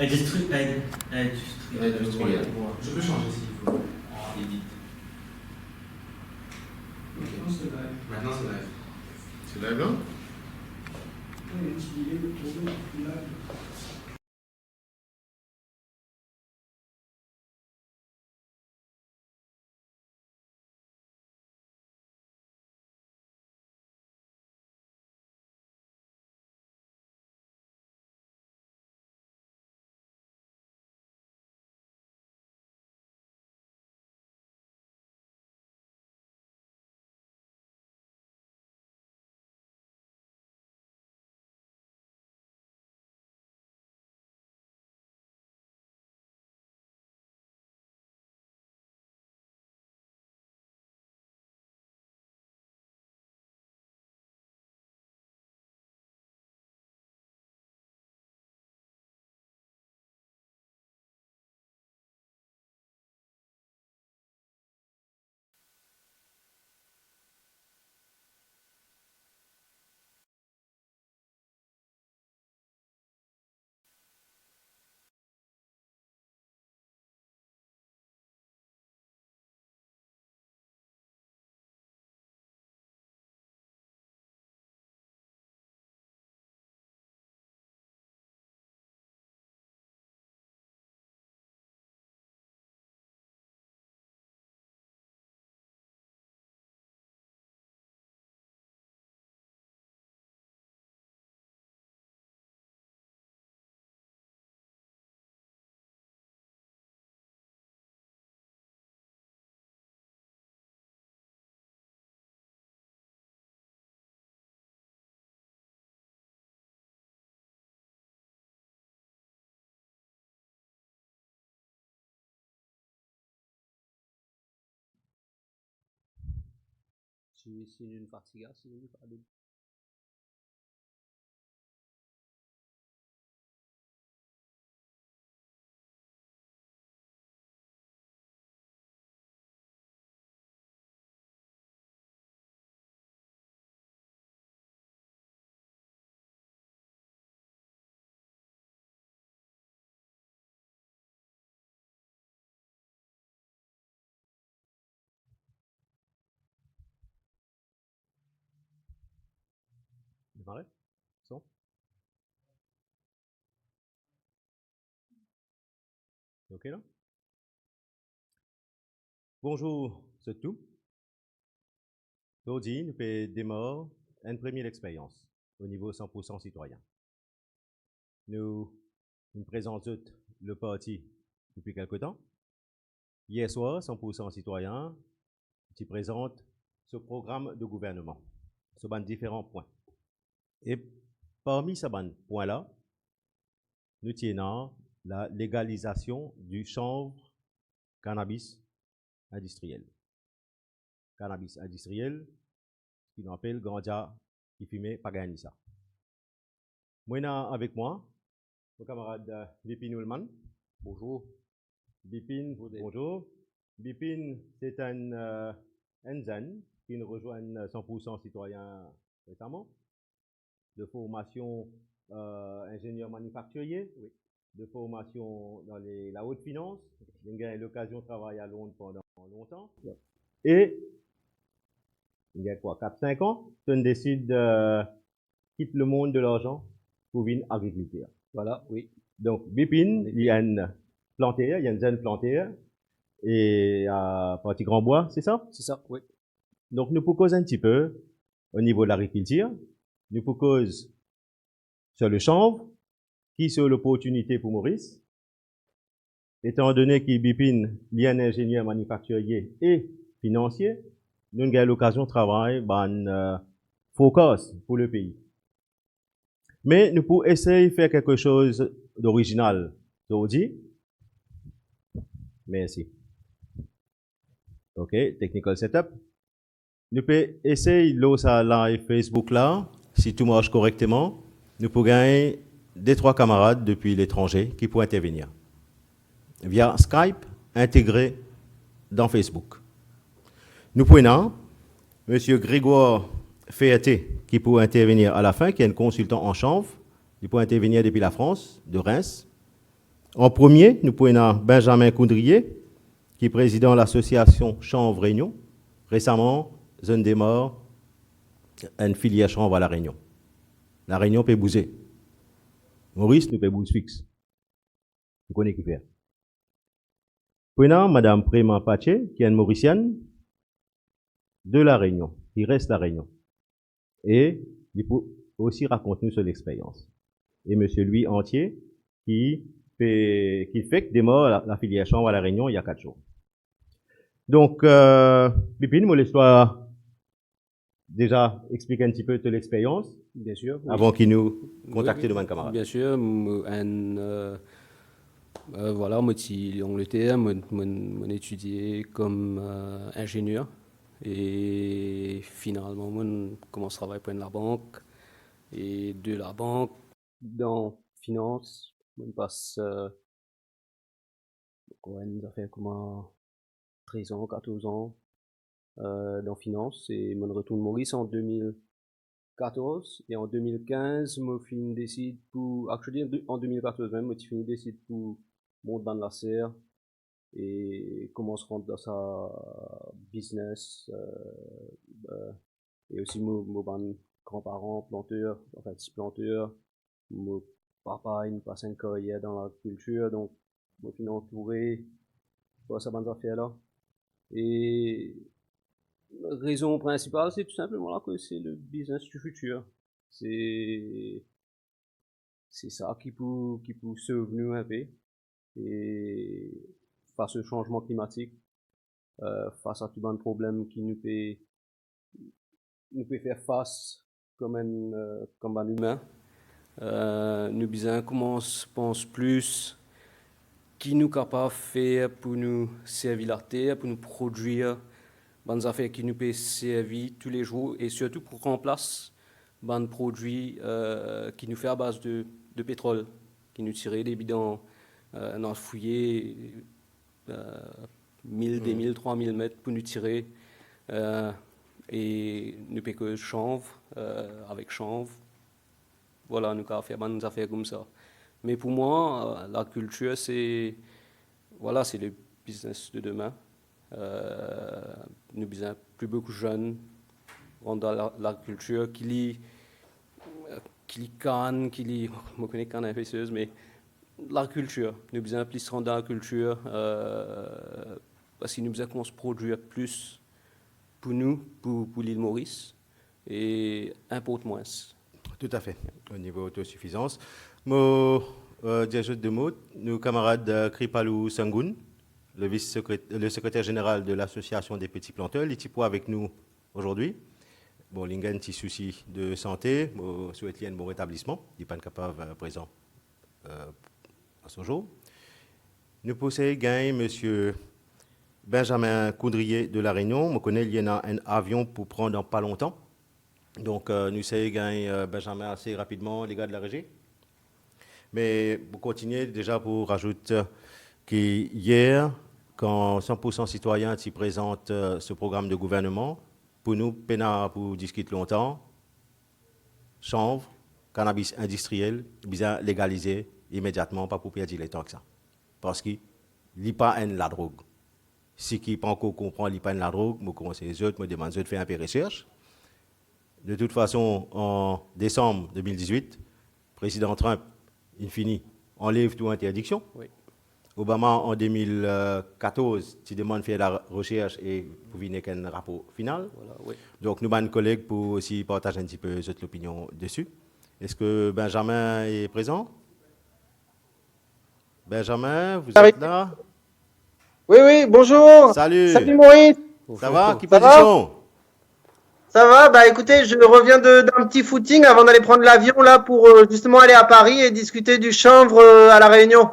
Industriel. Je peux changer s'il faut. En edit. Maintenant c'est live. Maintenant c'est live. C'est live là? Oui, utiliser le tournoi live. Si une fatigue, si une fatigue. Démarrer. Son. C'est OK là? Bonjour, c'est tout. Aujourd'hui, nous pouvons démarrer une première expérience au niveau 100% citoyen. Nous présentons le parti depuis quelque temps. Hier soir, 100% citoyen, qui présente ce programme de gouvernement sur différents points. Et parmi ces points-là, nous tenons la légalisation du chanvre cannabis industriel. Cannabis industriel, qui nous appelle ganja qui fumait Paganissa. Moi, avec moi, mon camarade Bipin Ullman. Bonjour. Bipin, bonjour. Bipin, c'est un zen qui nous rejoint 100% citoyen récemment, de formation ingénieur manufacturier, oui. De formation dans la haute finance. J'ai eu l'occasion de travailler à Londres pendant longtemps. Yeah. Et il y a quoi, 4-5 ans, tu décides de quitter le monde de l'argent pour venir agriculteur. Voilà, oui. Donc, Bipin, il y a une plantière, il y a une zone plantière, et à Parti Grand Bois, c'est ça? C'est ça, oui. Donc, nous proposons un petit peu au niveau de l'agriculture, nous proposons sur le chanvre, qui sur l'opportunité pour Maurice, étant donné qu'il Bipin, il y a un ingénieur manufacturier et financier, nous avons l'occasion de travailler focus pour le pays. Mais nous pouvons essayer de faire quelque chose d'original aujourd'hui. Merci. OK, technical setup. Nous pouvons essayer de live Facebook là, si tout marche correctement. Nous pouvons gagner 2-3 camarades depuis l'étranger qui pourraient intervenir via Skype intégré dans Facebook. Nous prenons M. Grégoire Féaté qui pourrait intervenir à la fin, qui est un consultant en chanvre. Il peut intervenir depuis la France, de Reims. En premier, nous prenons Benjamin Coudrier, qui est président de l'association Chanvre Réunion. Récemment, zone des morts, une filière chanvre à La Réunion. La Réunion peut bouger. Maurice, nous peut bouger fixe. Vous connaissez qui fait. Prenons Madame Préma Paché, qui est une Mauricienne de La Réunion, qui reste La Réunion. Et il peut aussi raconter nous sur l'expérience. Et Monsieur Louis Entier, qui fait que des morts la filière chanvre à La Réunion il y a 4 jours. Donc, Pépine, moi, l'histoire déjà explique un petit peu de l'expérience. Bien sûr. Oui. Avant qu'il nous contacte de mon camarade. Bien sûr. Voilà, moi, en Angleterre, moi, étudié comme ingénieur. Et finalement, moi, commence à travailler pour la banque. Et de la banque, dans finance, on passe une affaire comme 13 ans, 14 ans dans finance. Et je retourne Maurice en 2014. Et en 2015, moi, je décide pour, en 2014 même, je décide pour monter dans la serre et commence à rentrer dans sa business. Et aussi, mon grands-parents, planteurs, enfin, petits planteurs. Mon papa, il passe une carrière dans la culture, donc, moi, je suis entouré par ces bonnes affaires-là. Et la raison principale, c'est tout simplement là que c'est le business du futur. C'est ça qui peut sauver nous un peu. Et face au changement climatique, face à tout un problème qui nous peut faire face comme un humain, nous besoin pense plus qui nous capable de faire pour nous servir la terre, pour nous produire des affaires qui nous peuvent servir tous les jours et surtout pour remplacer des produits qui nous fait à base de pétrole, qui nous tirent des bidons dans le fouiller 1000, 2000, 3000 mètres pour nous tirer et nous payer que chanvre, avec chanvre. Voilà, nous avons fait des affaires comme ça. Mais pour moi, la culture, c'est le business de demain. Nous besoin plus beaucoup de jeunes dans la culture qui lit Cannes, je connais Cannes infectieuse, mais la culture. Nous besoin plus rendre dans la culture parce que nous besoin qu'on se produise plus pour nous, pour l'île Maurice et importe moins. Tout à fait, au niveau autosuffisance. Moi, j'ajoute deux mots. Nos camarades Kripalou Sangoun, le secrétaire général de l'association des petits planteurs, il est avec nous aujourd'hui. Bon, il a un petit souci de santé, je souhaite un bon rétablissement. Il n'est pas capable présent à ce jour. Nous possédons M. Benjamin Coudrier de La Réunion. Je connais, il y a un avion pour prendre dans pas longtemps. Donc, nous savons gagner Benjamin assez rapidement, les gars de la régie. Mais pour continuer, déjà pour rajouter qu'hier, quand 100% citoyens s'y présentent ce programme de gouvernement, pour nous, PENA pour discuter longtemps, chanvre, cannabis industriel, bien légalisé immédiatement, pas pour perdre le temps que ça. Parce qu'il n'y a pas la drogue. Si qui pas encore comprend qu'il n'y a pas la drogue, je commence les autres, je demande de faire un peu de recherche. De toute façon, en décembre 2018, le président Trump, il finit, enlève toute interdiction. Oui. Obama, en 2014, tu demandes de faire la recherche et vous venez avec un rapport final. Voilà, oui. Donc, nous avons un collègue pour aussi partager un petit peu l'opinion dessus. Est-ce que Benjamin est présent? Benjamin, vous êtes là? Oui, bonjour. Salut. Salut Maurice. Ça va? Qui Ça position? Ça va? Bah écoutez, je reviens d'un petit footing avant d'aller prendre l'avion là pour justement aller à Paris et discuter du chanvre à La Réunion.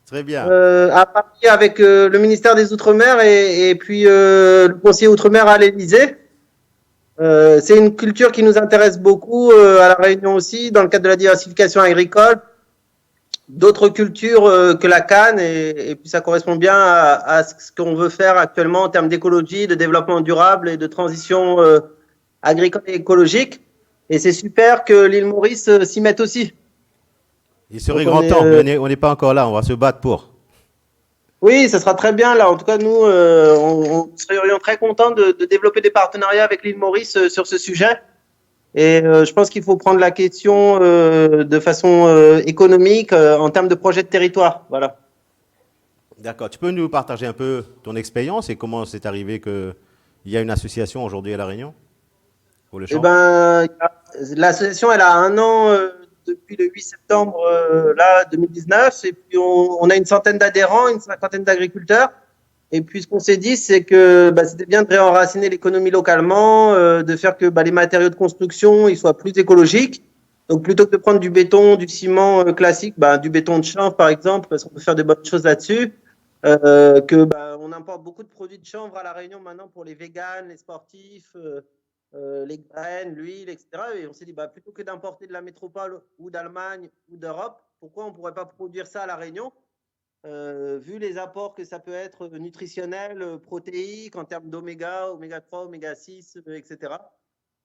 Très bien. À Paris avec le ministère des Outre-mer et puis le conseiller Outre-mer à l'Élysée. C'est une culture qui nous intéresse beaucoup à La Réunion aussi dans le cadre de la diversification agricole. D'autres cultures que la canne et puis ça correspond bien à ce qu'on veut faire actuellement en termes d'écologie, de développement durable et de transition agricole et écologique. Et c'est super que l'île Maurice s'y mette aussi. Il serait Donc, grand temps, mais on n'est pas encore là, on va se battre pour. Oui, ça sera très bien là. En tout cas, nous, on serions très contents de développer des partenariats avec l'île Maurice sur ce sujet. Et je pense qu'il faut prendre la question de façon économique en termes de projet de territoire. Voilà. D'accord. Tu peux nous partager un peu ton expérience et comment c'est arrivé qu'il y a une association aujourd'hui à La Réunion pour le Eh chanvre? ben, l'association, elle a 1 an depuis le 8 septembre là 2019, et puis on a une centaine d'adhérents, une cinquantaine d'agriculteurs. Et puis ce qu'on s'est dit, c'est que c'était bien de réenraciner l'économie localement, de faire que les matériaux de construction ils soient plus écologiques. Donc plutôt que de prendre du béton, du ciment classique, du béton de chanvre par exemple, parce qu'on peut faire de bonnes choses là-dessus. On importe beaucoup de produits de chanvre à La Réunion maintenant pour les véganes, les sportifs, les graines, l'huile, etc. Et on s'est dit, plutôt que d'importer de la métropole ou d'Allemagne ou d'Europe, pourquoi on ne pourrait pas produire ça à La Réunion, vu les apports que ça peut être nutritionnels, protéiques, en termes d'oméga, oméga 3, oméga 6, etc.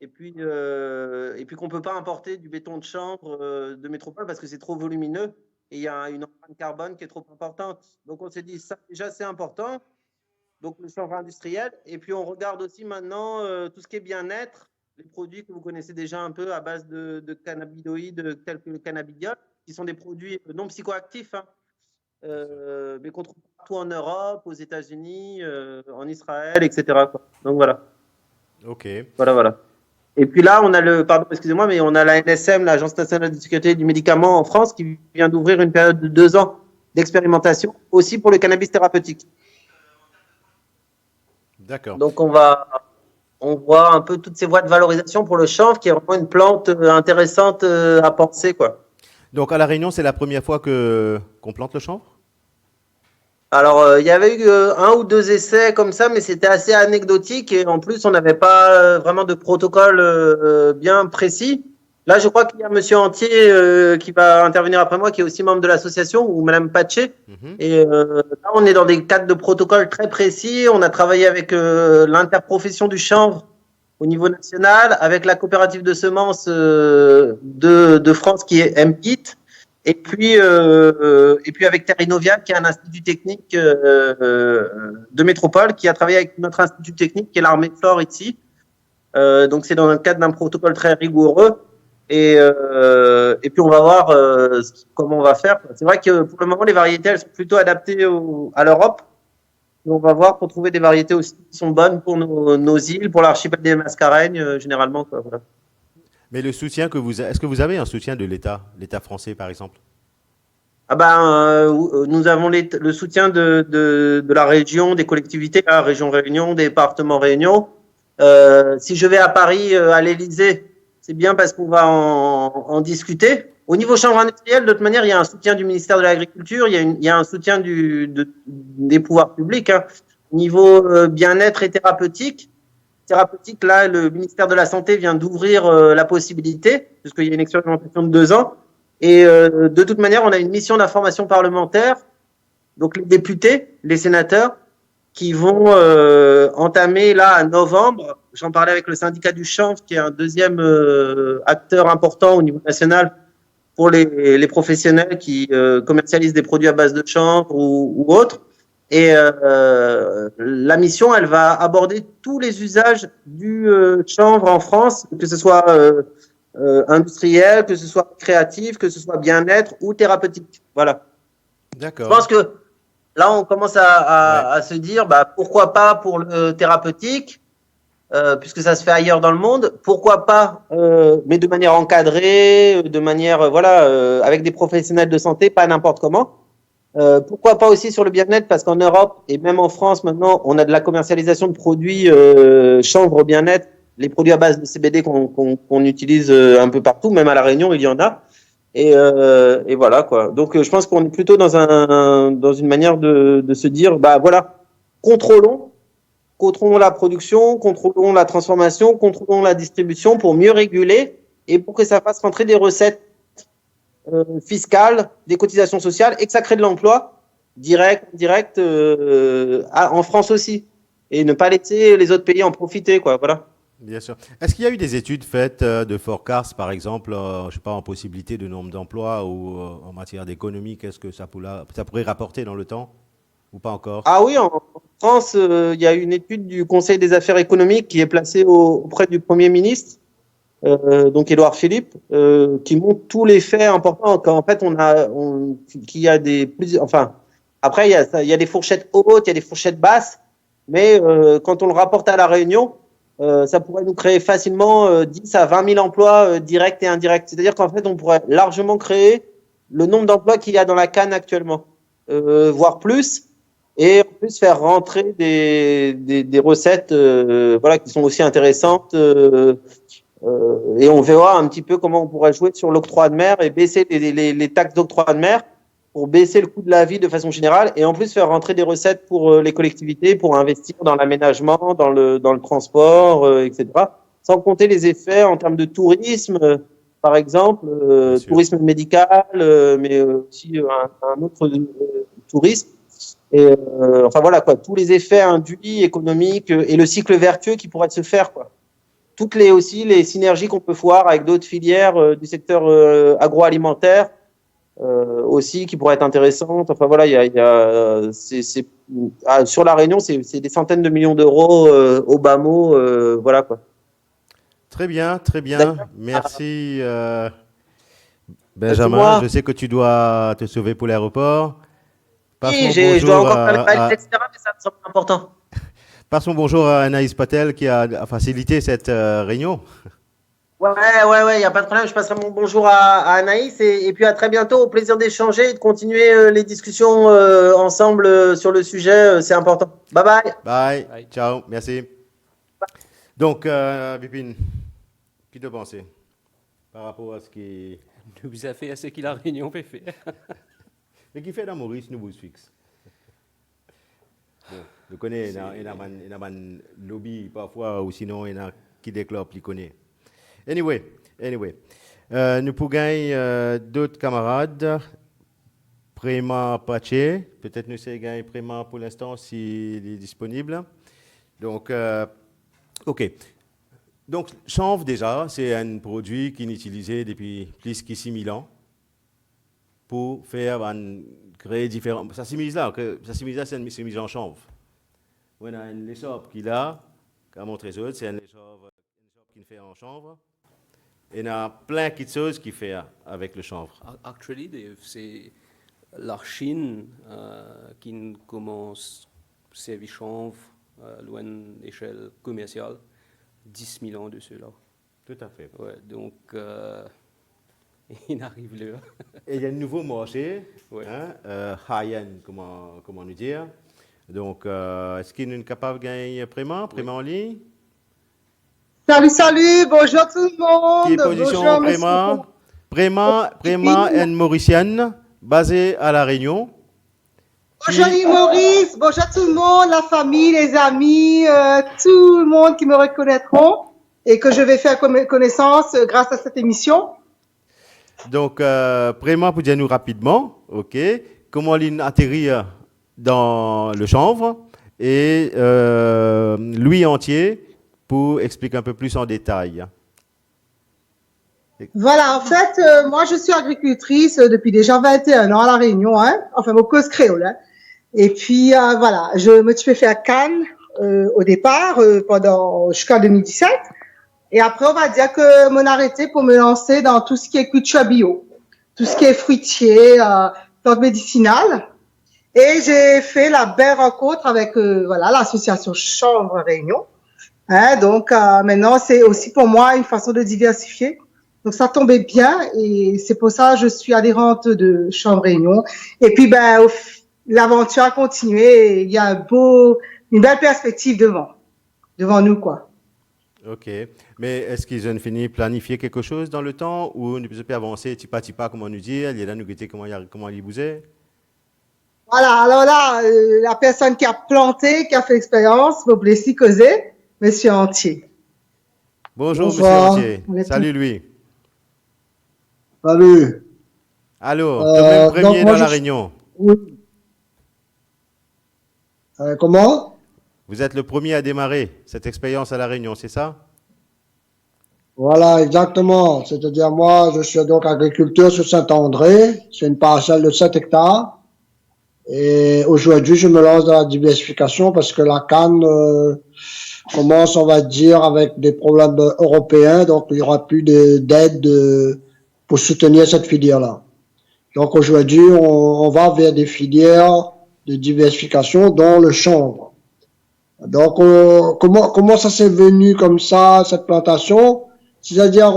Et puis qu'on ne peut pas importer du béton de chanvre de métropole parce que c'est trop volumineux et il y a une empreinte carbone qui est trop importante. Donc on s'est dit, ça déjà c'est important. Donc le chanvre industriel. Et puis on regarde aussi maintenant tout ce qui est bien-être, les produits que vous connaissez déjà un peu à base de cannabinoïdes tels que le cannabidiol, qui sont des produits non psychoactifs, mais qu'on trouve partout en Europe, aux États-Unis, en Israël, etc. quoi. Donc voilà. Ok. Voilà. Et puis là, on a on a la NSM, l'Agence nationale de sécurité du médicament en France, qui vient d'ouvrir une période de 2 ans d'expérimentation, aussi pour le cannabis thérapeutique. D'accord. Donc on voit un peu toutes ces voies de valorisation pour le chanvre, qui est vraiment une plante intéressante à penser, quoi. Donc à La Réunion, c'est la première fois qu'on plante le chanvre? Alors, il y avait eu 1 ou 2 essais comme ça, mais c'était assez anecdotique et en plus, on n'avait pas vraiment de protocole bien précis. Là, je crois qu'il y a Monsieur Antier qui va intervenir après moi, qui est aussi membre de l'association, ou Madame Patché. Et là, on est dans des cadres de protocole très précis. On a travaillé avec l'interprofession du chanvre au niveau national, avec la coopérative de semences de France qui est MPIT. Et puis avec Terrinovial, qui est un institut technique de métropole, qui a travaillé avec notre institut technique, qui est l'armée de Flore ici. Donc c'est dans le cadre d'un protocole très rigoureux. Et puis on va voir comment on va faire. C'est vrai que pour le moment, les variétés, elles sont plutôt adaptées à l'Europe. Et on va voir pour trouver des variétés aussi qui sont bonnes pour nos îles, pour l'archipel des Mascareignes, généralement, quoi, voilà. Mais le soutien est-ce que vous avez un soutien de l'État français par exemple? Nous avons le soutien de la région, des collectivités, la région Réunion, département Réunion. Si je vais à Paris, à l'Élysée, c'est bien parce qu'on va en discuter. Au niveau chanvre industriel, de toute manière, il y a un soutien du ministère de l'Agriculture, il y a un soutien des pouvoirs publics. Au niveau bien-être et thérapeutique, là, le ministère de la Santé vient d'ouvrir la possibilité, puisqu'il y a une expérimentation de 2 ans. Et de toute manière, on a une mission d'information parlementaire, donc les députés, les sénateurs, qui vont entamer là à novembre. J'en parlais avec le syndicat du chanvre, qui est un deuxième acteur important au niveau national pour les professionnels qui commercialisent des produits à base de chanvre ou autres. Et la mission, elle va aborder tous les usages du chanvre en France, que ce soit industriel, que ce soit créatif, que ce soit bien-être ou thérapeutique. Voilà. D'accord. Je pense que là, on commence à se dire, pourquoi pas pour le thérapeutique, puisque ça se fait ailleurs dans le monde. Pourquoi pas, mais de manière encadrée, de manière, avec des professionnels de santé, pas n'importe comment. Pourquoi pas aussi sur le bien-être, parce qu'en Europe et même en France maintenant, on a de la commercialisation de produits chanvre bien-être, les produits à base de CBD qu'on utilise un peu partout, même à La Réunion, il y en a. Et voilà, quoi. Donc, je pense qu'on est plutôt dans une manière de se dire, contrôlons la production, contrôlons la transformation, contrôlons la distribution pour mieux réguler et pour que ça fasse rentrer des recettes fiscales, des cotisations sociales et que ça crée de l'emploi direct, en France aussi. Et ne pas laisser les autres pays en profiter, quoi. Voilà. Bien sûr. Est-ce qu'il y a eu des études faites de forecast, par exemple, je sais pas, en possibilité de nombre d'emplois ou en matière d'économie, qu'est-ce que ça pourrait rapporter dans le temps ou pas encore? Ah oui, en France, il y a une étude du Conseil des affaires économiques qui est placée auprès du Premier ministre, donc Édouard Philippe, qui montre tous les faits importants. Qu'en fait, qu'il y a enfin, après, il y a des fourchettes hautes, il y a des fourchettes basses, mais quand on le rapporte à La Réunion, ça pourrait nous créer facilement 10 à 20 000 emplois directs et indirects. C'est-à-dire qu'en fait, on pourrait largement créer le nombre d'emplois qu'il y a dans la CAN actuellement, voire plus, et en plus faire rentrer des recettes voilà, qui sont aussi intéressantes. Et on verra un petit peu comment on pourrait jouer sur l'octroi de mer et baisser les taxes d'octroi de mer pour baisser le coût de la vie de façon générale et en plus faire rentrer des recettes pour les collectivités pour investir dans l'aménagement, dans le transport, etc. Sans compter les effets en termes de tourisme, par exemple, tourisme médical, mais aussi un autre tourisme. Et enfin voilà quoi, tous les effets induits économiques et le cycle vertueux qui pourrait se faire quoi. Toutes les synergies qu'on peut voir avec d'autres filières du secteur agroalimentaire aussi qui pourraient être intéressantes. Enfin voilà, sur La Réunion, c'est des centaines de millions d'euros au bas mot, voilà quoi. Très bien, très bien. Merci Benjamin. Benjamin. Je sais que tu dois te sauver pour l'aéroport. Oui, je dois encore faire le valise, etc., mais ça me semble important. Passons bonjour à Anaïs Patel qui a facilité cette réunion. Ouais, il n'y a pas de problème. Je passerai mon bonjour à Anaïs et puis à très bientôt. Au plaisir d'échanger et de continuer les discussions ensemble sur le sujet. C'est important. Bye bye. Bye. Bye. Ciao. Merci. Bye. Donc, Vipin, qui te pensez par rapport à ce qui nous a fait à ce qu'il a réunion fait faire. Mais qui fait dans Maurice, nous vous fixe. Bon, je connais, il y a un lobby parfois, ou sinon, il y en a qui déclarent, qui connaît. Anyway. Nous pouvons gagner d'autres camarades. Préma Pache, peut-être nous savons gagner Préma pour l'instant s'il est disponible. Donc, OK. Donc, chanvre déjà, c'est un produit qui est utilisé depuis plus de 6 000 ans pour créer différents. Ça s'immise là, c'est une mise en chanvre. On a une échoppe qui a montré ça, c'est une échoppe qui fait en chanvre. Et il y a plein de choses qui fait avec le chanvre. Actually, c'est la Chine qui commence à servir chanvre à une échelle commerciale, 10 000 ans de cela. Tout à fait. Ouais, donc, il arrive là. Et il y a un nouveau marché, ouais. high-end, comment nous dire. Donc, est-ce qu'il est capable de gagner Préma en ligne? Salut, bonjour tout le monde. Qui est position Préma and Mauricienne, basée à La Réunion. Bonjour Maurice, bonjour tout le monde, la famille, les amis, tout le monde qui me reconnaîtront et que je vais faire connaissance grâce à cette émission. Donc, Préma, pour dire nous rapidement, ok, comment il atterrit dans le chanvre et Louis Entier pour expliquer un peu plus en détail. Voilà, en fait, moi je suis agricultrice depuis déjà 21 ans à La Réunion, enfin mon cause créole. Et puis voilà, je me suis fait à Cannes au départ jusqu'en 2017. Et après, on va dire que mon arrêté pour me lancer dans tout ce qui est culture bio, tout ce qui est fruitier, plantes médicinales. Et j'ai fait la belle rencontre avec l'association Chanvre Réunion. Donc maintenant, c'est aussi pour moi une façon de diversifier. Donc ça tombait bien et c'est pour ça que je suis adhérente de Chanvre Réunion. Et puis l'aventure a continué et il y a une belle perspective devant nous quoi. Ok, mais est-ce qu'ils ont fini de planifier quelque chose dans le temps ou nous peut avancer petit pas, comment nous dire, il y a là nous guetter comment il bougeait? Voilà, alors là, la personne qui a planté, qui a fait l'expérience, vous pouvez s'y causer, Monsieur Entier. Bonjour. Monsieur Entier. Salut lui. Salut. Allô, le même premier dans La Réunion. Oui. Comment? Vous êtes le premier à démarrer cette expérience à La Réunion, c'est ça? Voilà, exactement. C'est-à-dire, moi, je suis donc agriculteur sur Saint-André. C'est une parcelle de 7 hectares. Et aujourd'hui, je me lance dans la diversification parce que la canne commence, on va dire, avec des problèmes européens. Donc, il n'y aura plus d'aide pour soutenir cette filière-là. Donc, aujourd'hui, on va vers des filières de diversification, dont le chanvre. Donc, comment ça s'est venu comme ça, cette plantation? C'est-à-dire,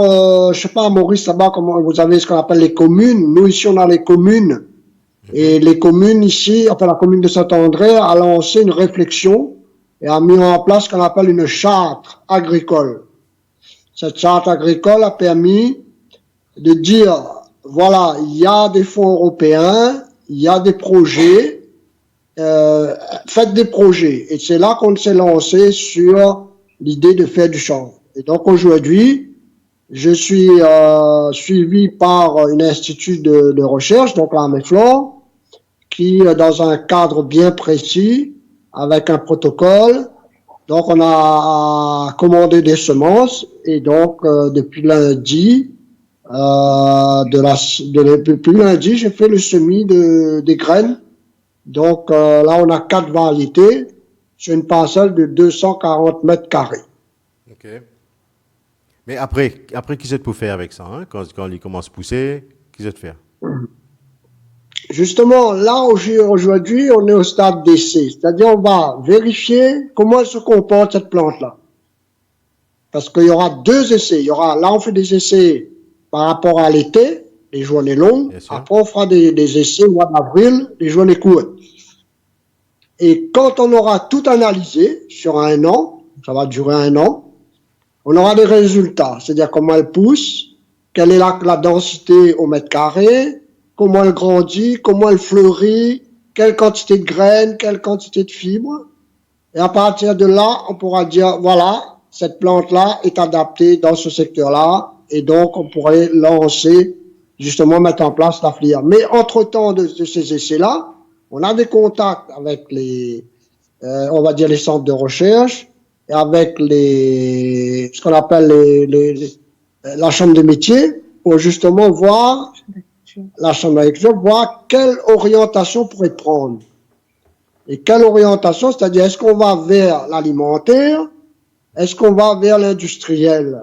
je sais pas, à Maurice, là-bas, comment vous avez ce qu'on appelle les communes. Nous, ici, on a les communes. Et les communes ici, enfin, la commune de Saint-André a lancé une réflexion et a mis en place ce qu'on appelle une charte agricole. Cette charte agricole a permis de dire, voilà, il y a des fonds européens, il y a des projets, faites des projets. Et c'est là qu'on s'est lancé sur l'idée de faire du chanvre. Et donc aujourd'hui, je suis suivi par un institut de recherche, donc la MEFLOR, qui, dans un cadre bien précis, avec un protocole, donc on a commandé des semences et donc depuis lundi, depuis lundi, j'ai fait le semis des graines. Donc là, on a 4 variétés sur une parcelle de 240 mètres carrés. OK. Mais après, qu'est-ce que vous faire avec ça, hein? Quand il commence à pousser, qu'est-ce que vous faire? Justement, là, aujourd'hui, on est au stade d'essai. C'est-à-dire, on va vérifier comment elle se comporte, cette plante-là. Parce qu'il y aura 2 essais. Là, on fait des essais par rapport à l'été, les journées longues. Après, on fera des essais au mois d'avril, les journées courtes. Et quand on aura tout analysé sur 1 an, ça va durer 1 an, on aura des résultats. C'est-à-dire comment elle pousse, quelle est la densité au mètre carré, comment elle grandit, comment elle fleurit, quelle quantité de graines, quelle quantité de fibres. Et à partir de là, on pourra dire, voilà, cette plante-là est adaptée dans ce secteur-là. Et donc, on pourrait lancer, justement, mettre en place la filière. Mais entre-temps de ces essais-là, on a des contacts avec on va dire les centres de recherche, et avec ce qu'on appelle la chambre des métiers, pour justement voir la chambre d'agriculture, voir quelle orientation pourrait prendre. Et quelle orientation, c'est-à-dire est-ce qu'on va vers l'alimentaire, est-ce qu'on va vers l'industriel?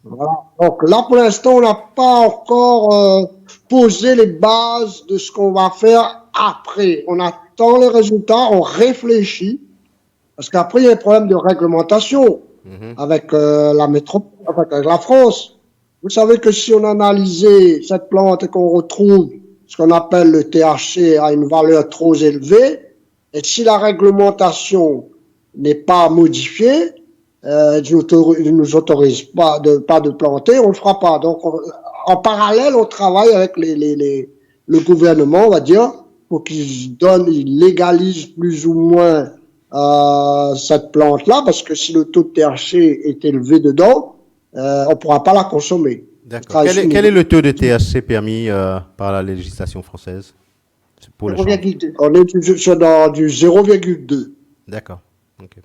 Voilà. Donc là, pour l'instant, on n'a pas encore posé les bases de ce qu'on va faire après. On attend les résultats, on réfléchit, parce qu'après, il y a un problème de réglementation avec la métropole, avec la France. Vous savez que si on analysait cette plante et qu'on retrouve ce qu'on appelle le THC à une valeur trop élevée, et si la réglementation n'est pas modifiée, ne nous autorise pas de planter, on ne le fera pas. Donc, en parallèle, on travaille avec le gouvernement, on va dire, pour qu'ils légalisent plus ou moins cette plante-là, parce que si le taux de THC est élevé dedans, on ne pourra pas la consommer. D'accord. Quel est le taux de THC permis par la législation française pour 0,2. On est dans du 0,2. D'accord. Okay.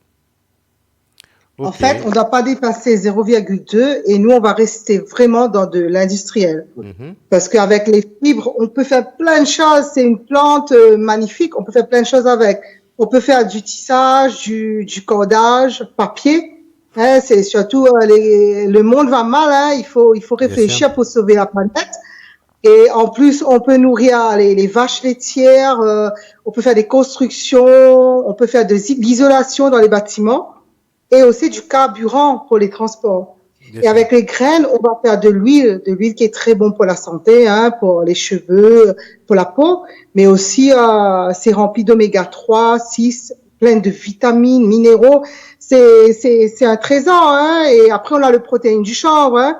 En fait, on ne doit pas dépasser 0,2 et nous, on va rester vraiment dans de l'industriel. Parce qu'avec les fibres, on peut faire plein de choses. C'est une plante magnifique. On peut faire plein de choses avec. On peut faire du tissage, du cordage, papier. Hein, c'est surtout le monde va mal. Hein, il faut réfléchir pour sauver la planète. Et en plus, on peut nourrir les vaches laitières. On peut faire des constructions. On peut faire de l'isolation dans les bâtiments. Et aussi du carburant pour les transports. Et avec les graines, on va faire de l'huile qui est très bon pour la santé, hein, pour les cheveux, pour la peau, mais aussi c'est rempli d'oméga 3, 6, plein de vitamines, minéraux. C'est un trésor, hein. Et après, on a le protéine du chanvre, hein.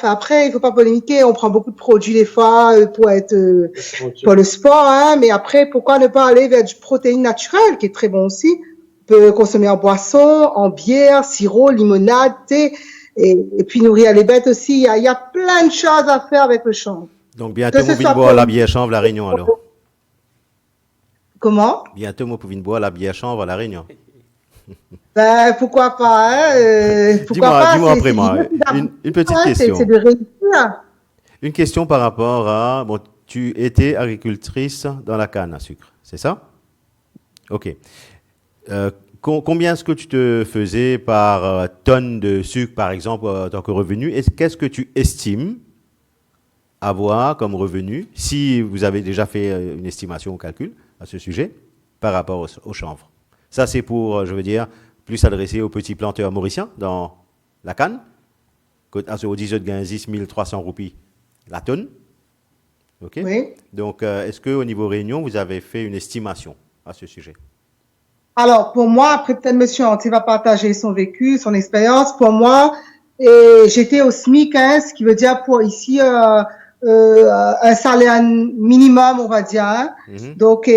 Après, il faut pas polémiquer, on prend beaucoup de produits des fois pour le sport, hein. Mais après, pourquoi ne pas aller vers du protéine naturelle qui est très bon aussi? On peut consommer en boisson, en bière, sirop, limonade, thé, et puis nourrir les bêtes aussi. Il y a plein de choses à faire avec le chanvre. Donc bientôt, vous pouvez boire la bière chanvre à La Réunion alors. Comment? Bientôt, vous pouvez boire la bière chanvre à La Réunion. Ben, pourquoi pas, hein, pourquoi pas, Dis-moi c'est après moi, l'idée d'avoir, une petite hein, question. c'est de réussir. Une question par rapport à, bon, tu étais agricultrice dans la canne à sucre, c'est ça? OK. Combien est-ce que tu te faisais par tonne de sucre, par exemple, en tant que revenu? Et qu'est-ce que tu estimes avoir comme revenu, si vous avez déjà fait une estimation au calcul à ce sujet, par rapport au chanvre? Ça, c'est pour, je veux dire, plus adressé aux petits planteurs mauriciens dans la canne. Au 18 10 300 roupies la tonne. OK? Oui. Donc, est-ce qu'au niveau Réunion, vous avez fait une estimation à ce sujet? Alors, pour moi, après, peut-être monsieur Anti va partager son vécu, son expérience. Pour moi, j'étais au SMIC, hein, ce qui veut dire pour ici un salaire minimum, on va dire. Hein. Donc,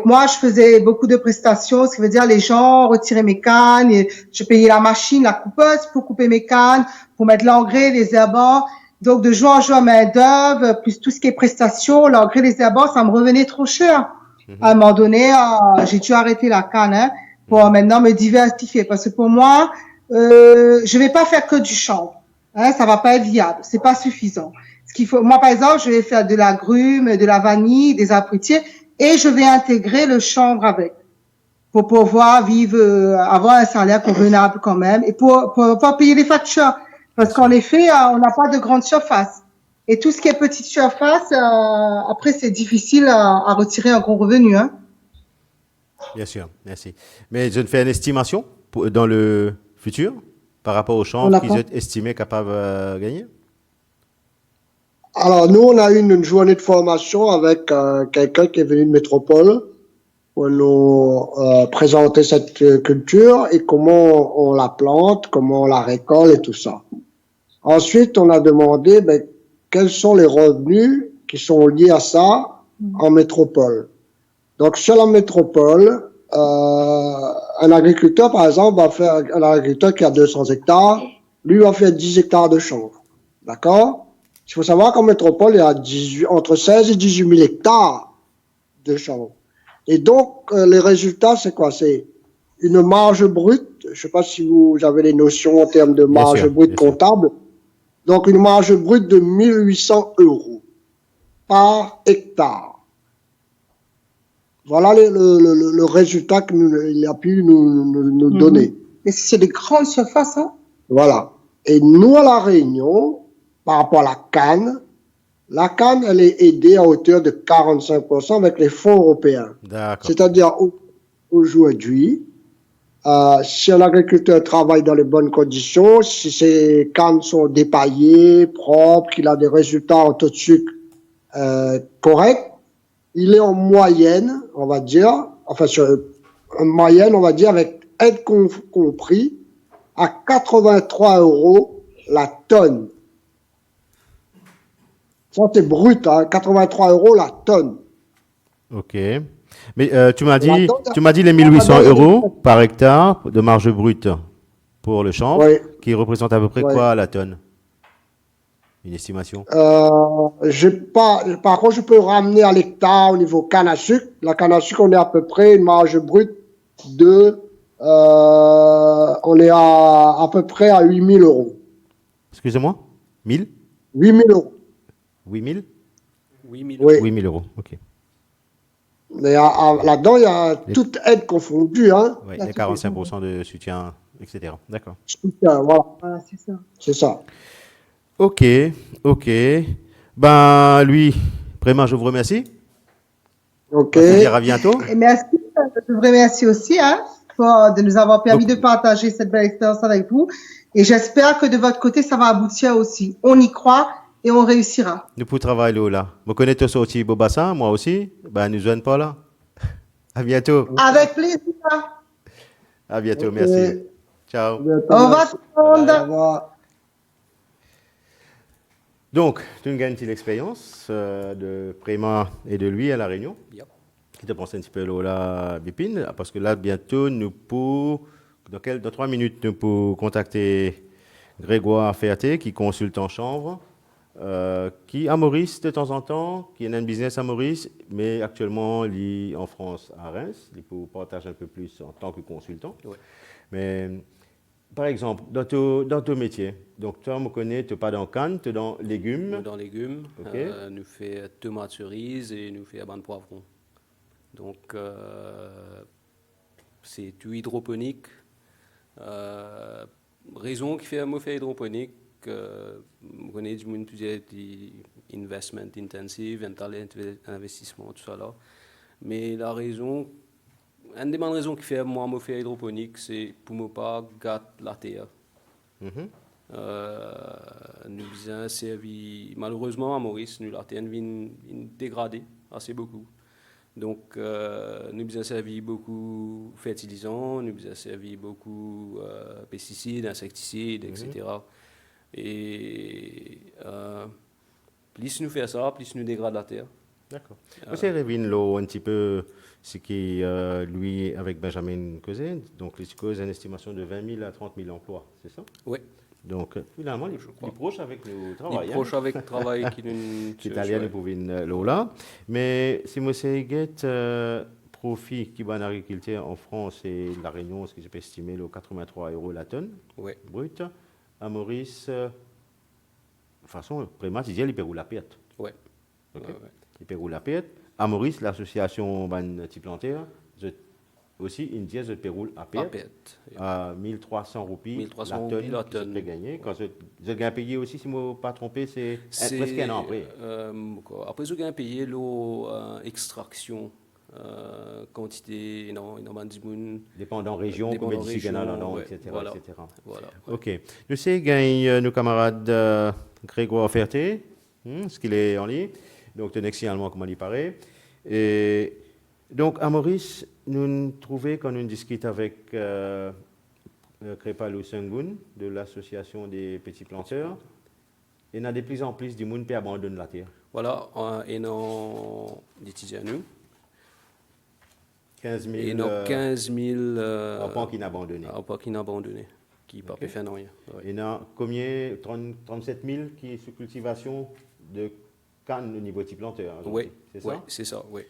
moi, je faisais beaucoup de prestations, ce qui veut dire les gens retiraient mes cannes, et je payais la machine, la coupeuse pour couper mes cannes, pour mettre l'engrais, les herbants. Donc, de jour en jour, main d'œuvre, plus tout ce qui est prestations, l'engrais, les herbants, ça me revenait trop cher. À un moment donné, j'ai dû arrêter la canne, hein, pour maintenant me diversifier. Parce que pour moi, je vais pas faire que du chanvre. Hein, ça va pas être viable. C'est pas suffisant. Ce qu'il faut, moi, par exemple, je vais faire de l'agrumes, de la vanille, des arbres fruitiers, et je vais intégrer le chanvre avec. Pour pouvoir vivre, avoir un salaire convenable quand même, et pour pouvoir payer les factures. Parce qu'en effet, on n'a pas de grande surface. Et tout ce qui est petite surface, après, c'est difficile à retirer un gros revenu. Hein. Bien sûr, merci. Mais je ne fais une estimation dans le futur par rapport aux chanvres qu'ils êtes estimés capables de gagner? Alors, nous, on a eu une journée de formation avec quelqu'un qui est venu de métropole pour nous présenter cette culture et comment on la plante, comment on la récolte et tout ça. Ensuite, on a demandé quels sont les revenus qui sont liés à ça en métropole. Donc, sur la métropole, un agriculteur, par exemple, un agriculteur qui a 200 hectares, lui va faire 10 hectares de chanvre. D'accord? Il faut savoir qu'en métropole, il y a entre 16 et 18 000 hectares de chanvre. Et donc, les résultats, c'est quoi? C'est une marge brute. Je ne sais pas si vous avez les notions en termes de marge brute comptable. Donc, une marge brute de 1 800 € par hectare. Voilà le résultat qu'il a pu nous donner. Mais c'est des grandes surfaces, hein? Voilà. Et nous, à La Réunion, par rapport à la canne, elle est aidée à hauteur de 45% avec les fonds européens. C'est-à-dire, aujourd'hui, si un agriculteur travaille dans les bonnes conditions, si ses cannes sont dépaillées, propres, qu'il a des résultats en taux de sucre corrects, il est en moyenne, on va dire, en moyenne, on va dire, avec aide compris, à 83 € la tonne. Ça, c'est brut, hein, 83 € la tonne. OK. Mais tu m'as dit les 1 800 € par hectare de marge brute pour le chanvre, qui représente à peu près quoi la tonne? Une estimation? Par contre, je peux ramener à l'hectare au niveau canne à sucre. La canne à sucre, on est à peu près une marge brute de... on est à peu près à 8 000 €. Excusez-moi? 1000? 8 000 €. 8 000? 8 000 €. 8 000 €, OK. Mais là-dedans, il y a toute aide confondue. Hein. Oui, il y a 45% de soutien, etc. D'accord. Soutien, voilà. Voilà, c'est ça. C'est ça. OK. Ben, lui, vraiment, je vous remercie. OK. On se dira à bientôt. Et merci, je vous remercie aussi, hein, de nous avoir permis de partager cette belle expérience avec vous. Et j'espère que de votre côté, ça va aboutir aussi. On y croit et on réussira. Nous pouvons travailler là. Vous connaissez tous aussi Bobassin, moi aussi. Ben, nous joignons pas là. À bientôt. Avec plaisir. À bientôt, merci. Ciao. Au revoir tout le monde. Au revoir. Donc, tu as une petite expérience de Préma et de lui à La Réunion. Yep. Qui te pense un petit peu là, Bipine, parce que là, bientôt, dans 3 minutes, nous pouvons contacter Grégoire Ferté, qui consulte en chanvre, qui à Maurice de temps en temps, qui a un business à Maurice, mais actuellement il est en France à Reims, il peut partager un peu plus en tant que consultant. Ouais. Mais par exemple, dans ton métier, donc toi, me connais, tu n'es pas dans canne, tu es dans légumes. Nous, dans légumes, Ok. nous fait tomates cerises et nous fait abandon de poivron. Donc, c'est tout hydroponique. Raison qui fait moi faire hydroponique, je connais du monde qui investment intensive, investissement, tout ça là. Mais la raison, une des bonnes raisons qui fait moi me faire hydroponique, c'est pour ne pas gâter la terre. Mhm. Nous avons servi, malheureusement à Maurice, nous la terre vient dégradée assez beaucoup. Donc, nous avons servi beaucoup de fertilisants, nous avons servi beaucoup de pesticides, insecticides, etc. Et plus nous faisons ça, plus nous dégradons la terre. D'accord. C'est Revin là un petit peu ce qui, lui, avec Benjamin causait. Donc, il cause une estimation de 20 000 à 30 000 emplois, c'est ça? Oui. Donc, finalement, il est proche avec le travail. Il est proche avec le travail qui nous... Italien, nous pouvons là. Mais si moi, c'est profit qui va en agriculture en France et la Réunion, ce qui peut estimer le 83 € la tonne, brut. À Maurice, de toute façon, prémat, il peut rouler la perte. Oui. Okay. Il peut rouler la perte. À Maurice, l'association Plantaire, aussi, une dièse de Pérou à perte, à 1300 roupies 1300 la tonne que gagné. Quand je gagne payé aussi, si je ne me pas trompé, c'est presque un an après. Après, je gagne payé l'extraction, quantité, dépendant région, combien d'ici Ghana, etc. Voilà. etc. Voilà. Ok. Je sais gagne nos camarades Grégoire Ferté, ce qu'il est en ligne, donc de Nexi allemand, comment il paraît. Et donc, à Maurice, nous trouvons, quand nous discutons avec Krepalou Sengun, de l'association des petits planteurs, il y a de plus en plus de monde qui abandonnent la terre. Voilà, et non, d'étudiants nous. 15 000. Et non, 15 000 enfants qui n'ont abandonné. Enfants qui n'ont abandonné, qui n'ont pas fait rien. Ouais. Il y en a combien 37 000 qui sont sous cultivation de canne au niveau des planteurs. Oui, c'est ça? Oui, c'est ça, oui.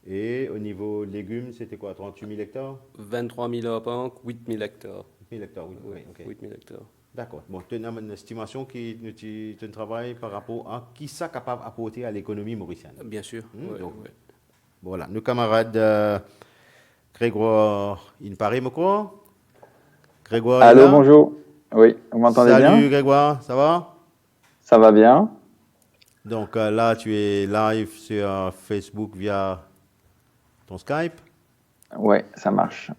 Et au niveau légumes, c'était quoi, 38 000 hectares? 23 000 hectares, 8 000 hectares. 8 000 hectares, oui. Oui, Okay. 8 000 hectares. D'accord. Bon, tu as une estimation qui tu travailles par rapport à qui ça capable d'apporter à l'économie mauricienne. Bien sûr. Oui, donc, oui. Voilà, nos camarades Grégoire, il paraît, me quoi? Grégoire. Allô, bonjour. Oui, vous m'entendez bien? Salut Grégoire, ça va? Ça va bien. Donc là, tu es live sur Facebook via ton Skype. Oui, ça marche.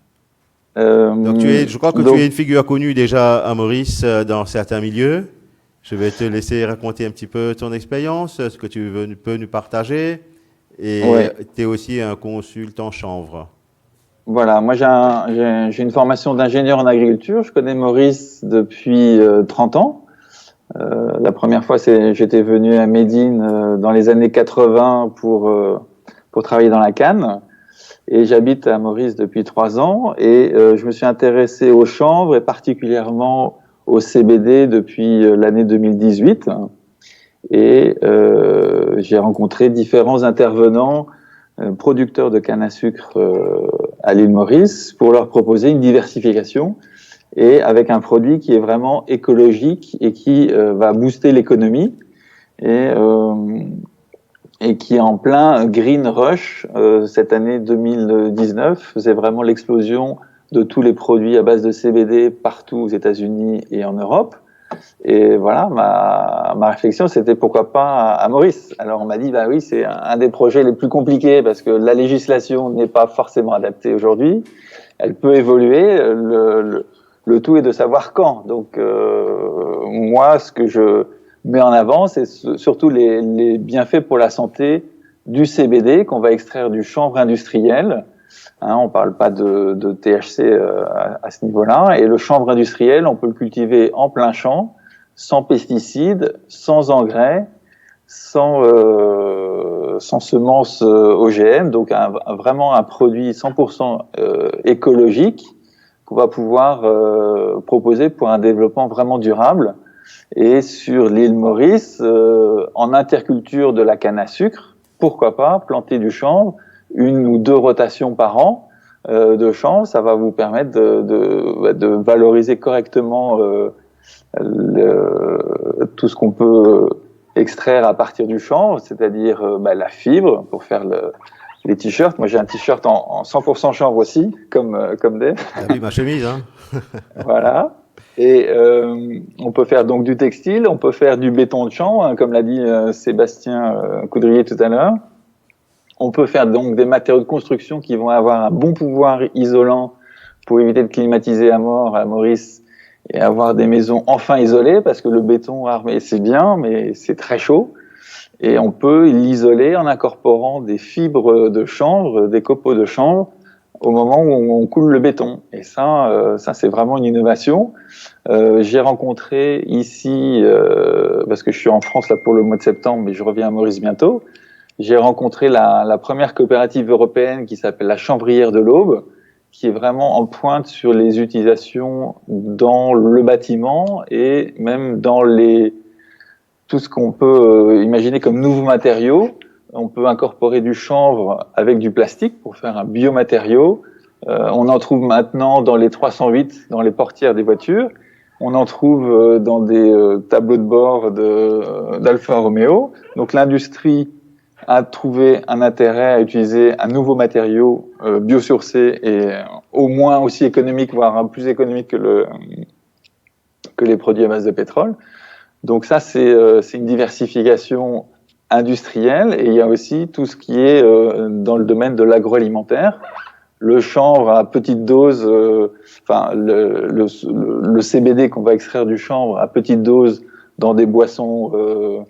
Donc je crois que tu es une figure connue déjà à Maurice dans certains milieux. Je vais te laisser raconter un petit peu ton expérience, ce que tu peux nous partager. Et tu es aussi un consultant chanvre. Voilà, moi j'ai une formation d'ingénieur en agriculture. Je connais Maurice depuis 30 ans. La première fois, j'étais venu à Médine dans les années 80 pour travailler dans la canne. Et j'habite à Maurice depuis 3 ans. Et je me suis intéressé au chanvre et particulièrement au CBD depuis l'année 2018. Et j'ai rencontré différents intervenants, producteurs de canne à sucre à l'île Maurice pour leur proposer une diversification et avec un produit qui est vraiment écologique et qui va booster l'économie et qui est en plein green rush. Cette année 2019 faisait vraiment l'explosion de tous les produits à base de CBD partout aux États-Unis et en Europe. Et voilà, ma réflexion, c'était pourquoi pas à Maurice. Alors on m'a dit, bah oui, c'est un des projets les plus compliqués parce que la législation n'est pas forcément adaptée aujourd'hui. Elle peut évoluer. Le tout est de savoir quand. Donc moi, ce que je mets en avant, c'est surtout les bienfaits pour la santé du CBD qu'on va extraire du chanvre industriel. On parle pas de THC à ce niveau-là. Et le chanvre industriel, on peut le cultiver en plein champ, sans pesticides, sans engrais, sans semences OGM. Donc vraiment un produit 100% écologique qu'on va pouvoir proposer pour un développement vraiment durable. Et sur l'île Maurice, en interculture de la canne à sucre, pourquoi pas planter du chanvre, 1 ou 2 rotations par an de chanvre, ça va vous permettre de valoriser correctement tout ce qu'on peut extraire à partir du chanvre, c'est-à-dire la fibre pour faire les t-shirts. Moi, j'ai un t-shirt en 100% chanvre aussi, comme Dave. T'as vu ma chemise, hein? Voilà. Et on peut faire donc du textile, on peut faire du béton de chanvre, hein, comme l'a dit Sébastien Coudrier tout à l'heure. On peut faire donc des matériaux de construction qui vont avoir un bon pouvoir isolant pour éviter de climatiser à mort à Maurice et avoir des maisons enfin isolées, parce que le béton armé, c'est bien, mais c'est très chaud. Et on peut l'isoler en incorporant des fibres de chanvre, des copeaux de chanvre, au moment où on coule le béton. Et ça c'est vraiment une innovation. J'ai rencontré ici, parce que je suis en France là pour le mois de septembre, mais je reviens à Maurice bientôt, j'ai rencontré la première coopérative européenne qui s'appelle la Chanvrière de l'Aube, qui est vraiment en pointe sur les utilisations dans le bâtiment et même dans tout ce qu'on peut imaginer comme nouveaux matériaux. On peut incorporer du chanvre avec du plastique pour faire un biomatériau. On en trouve maintenant dans les 308, dans les portières des voitures. On en trouve dans des tableaux de bord d'Alfa Romeo. Donc l'industrie a trouvé un intérêt à utiliser un nouveau matériau biosourcé et au moins aussi économique, voire plus économique que les produits à base de pétrole. Donc ça, c'est une diversification industrielle, et il y a aussi tout ce qui est dans le domaine de l'agroalimentaire. Le chanvre à petite dose, le CBD qu'on va extraire du chanvre à petite dose dans des boissons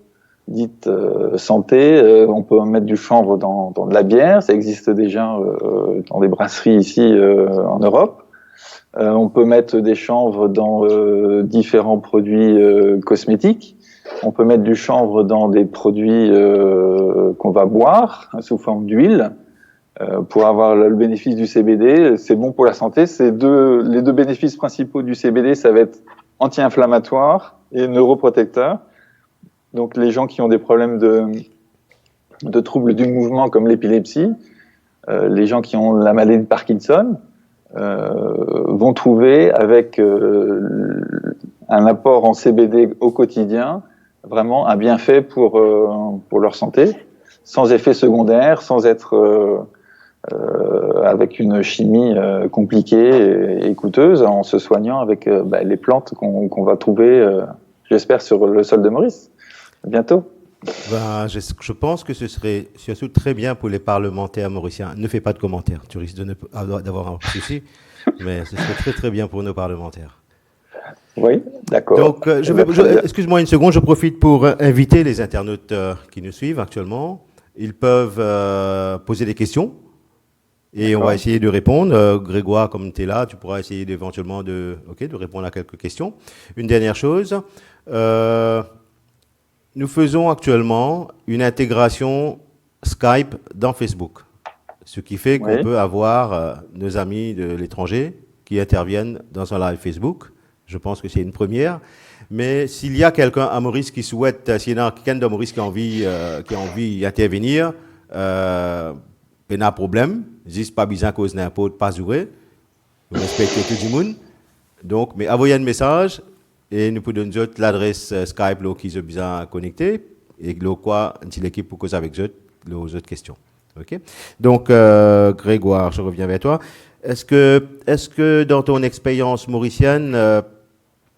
dites santé. On peut mettre du chanvre dans de la bière, ça existe déjà dans des brasseries ici en Europe. On peut mettre des chanvres dans différents produits cosmétiques. On peut mettre du chanvre dans des produits qu'on va boire sous forme d'huile pour avoir le bénéfice du CBD. C'est bon pour la santé. Les deux bénéfices principaux du CBD, ça va être anti-inflammatoire et neuroprotecteur. Donc les gens qui ont des problèmes de troubles du mouvement comme l'épilepsie, les gens qui ont la maladie de Parkinson, vont trouver avec un apport en CBD au quotidien vraiment un bienfait pour leur santé, sans effet secondaire, sans être avec une chimie compliquée et coûteuse, en se soignant avec les plantes qu'on va trouver, j'espère, sur le sol de Maurice bientôt. Je pense que ce serait surtout très bien pour les parlementaires mauriciens. Ne fais pas de commentaires, tu risques d'avoir un souci, mais ce serait très très bien pour nos parlementaires. Oui, d'accord. Donc, excuse-moi une seconde, je profite pour inviter les internautes qui nous suivent actuellement. Ils peuvent poser des questions et on va essayer de répondre. Grégoire, comme tu es là, tu pourras essayer éventuellement de répondre à quelques questions. Une dernière chose. Nous faisons actuellement une intégration Skype dans Facebook, ce qui fait qu'on peut avoir nos amis de l'étranger qui interviennent dans un live Facebook. Je pense que c'est une première. Mais s'il y a quelqu'un à Maurice qui souhaite, s'il y a quelqu'un de Maurice qui a envie d'intervenir, pas de problème. Juste pas besoin cause n'importe pas jouer. Nous respectons tout le monde. Donc, mais envoyez un message. Et nous pouvons donner l'adresse Skype qui est bien connectée et l'équipe pour causer avec les autres questions. Okay? Donc, Grégoire, je reviens vers toi. Est-ce que dans ton expérience mauricienne,